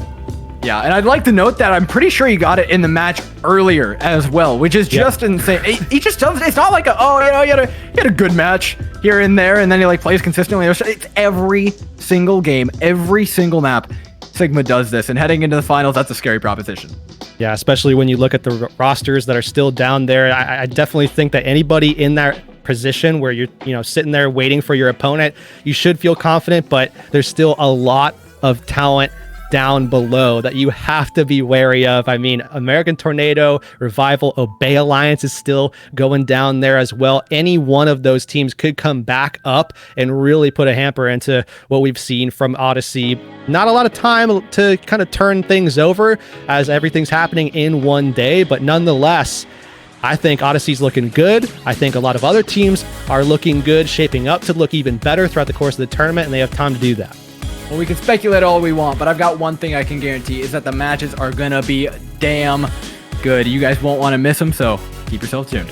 Yeah, and I'd like to note that I'm pretty sure he got it in the match earlier as well, which is just insane. He just does. It's not like he had a good match here and there, and then he like plays consistently. It's every single game, every single map, Sigma does this, and heading into the finals, that's a scary proposition. Yeah, especially when you look at the rosters that are still down there. I definitely think that anybody in that position where you're sitting there waiting for your opponent, you should feel confident, but there's still a lot of talent down below that you have to be wary of. I mean, American Tornado, Revival, Obey Alliance is still going down there as well. Any one of those teams could come back up and really put a hamper into what we've seen from Odyssey. Not a lot of time to kind of turn things over as everything's happening in one day, but nonetheless, I think Odyssey's looking good. I think a lot of other teams are looking good, shaping up to look even better throughout the course of the tournament, and they have time to do that. Well, we can speculate all we want, but I've got one thing I can guarantee is that the matches are gonna be damn good. You guys won't want to miss them, so keep yourself tuned.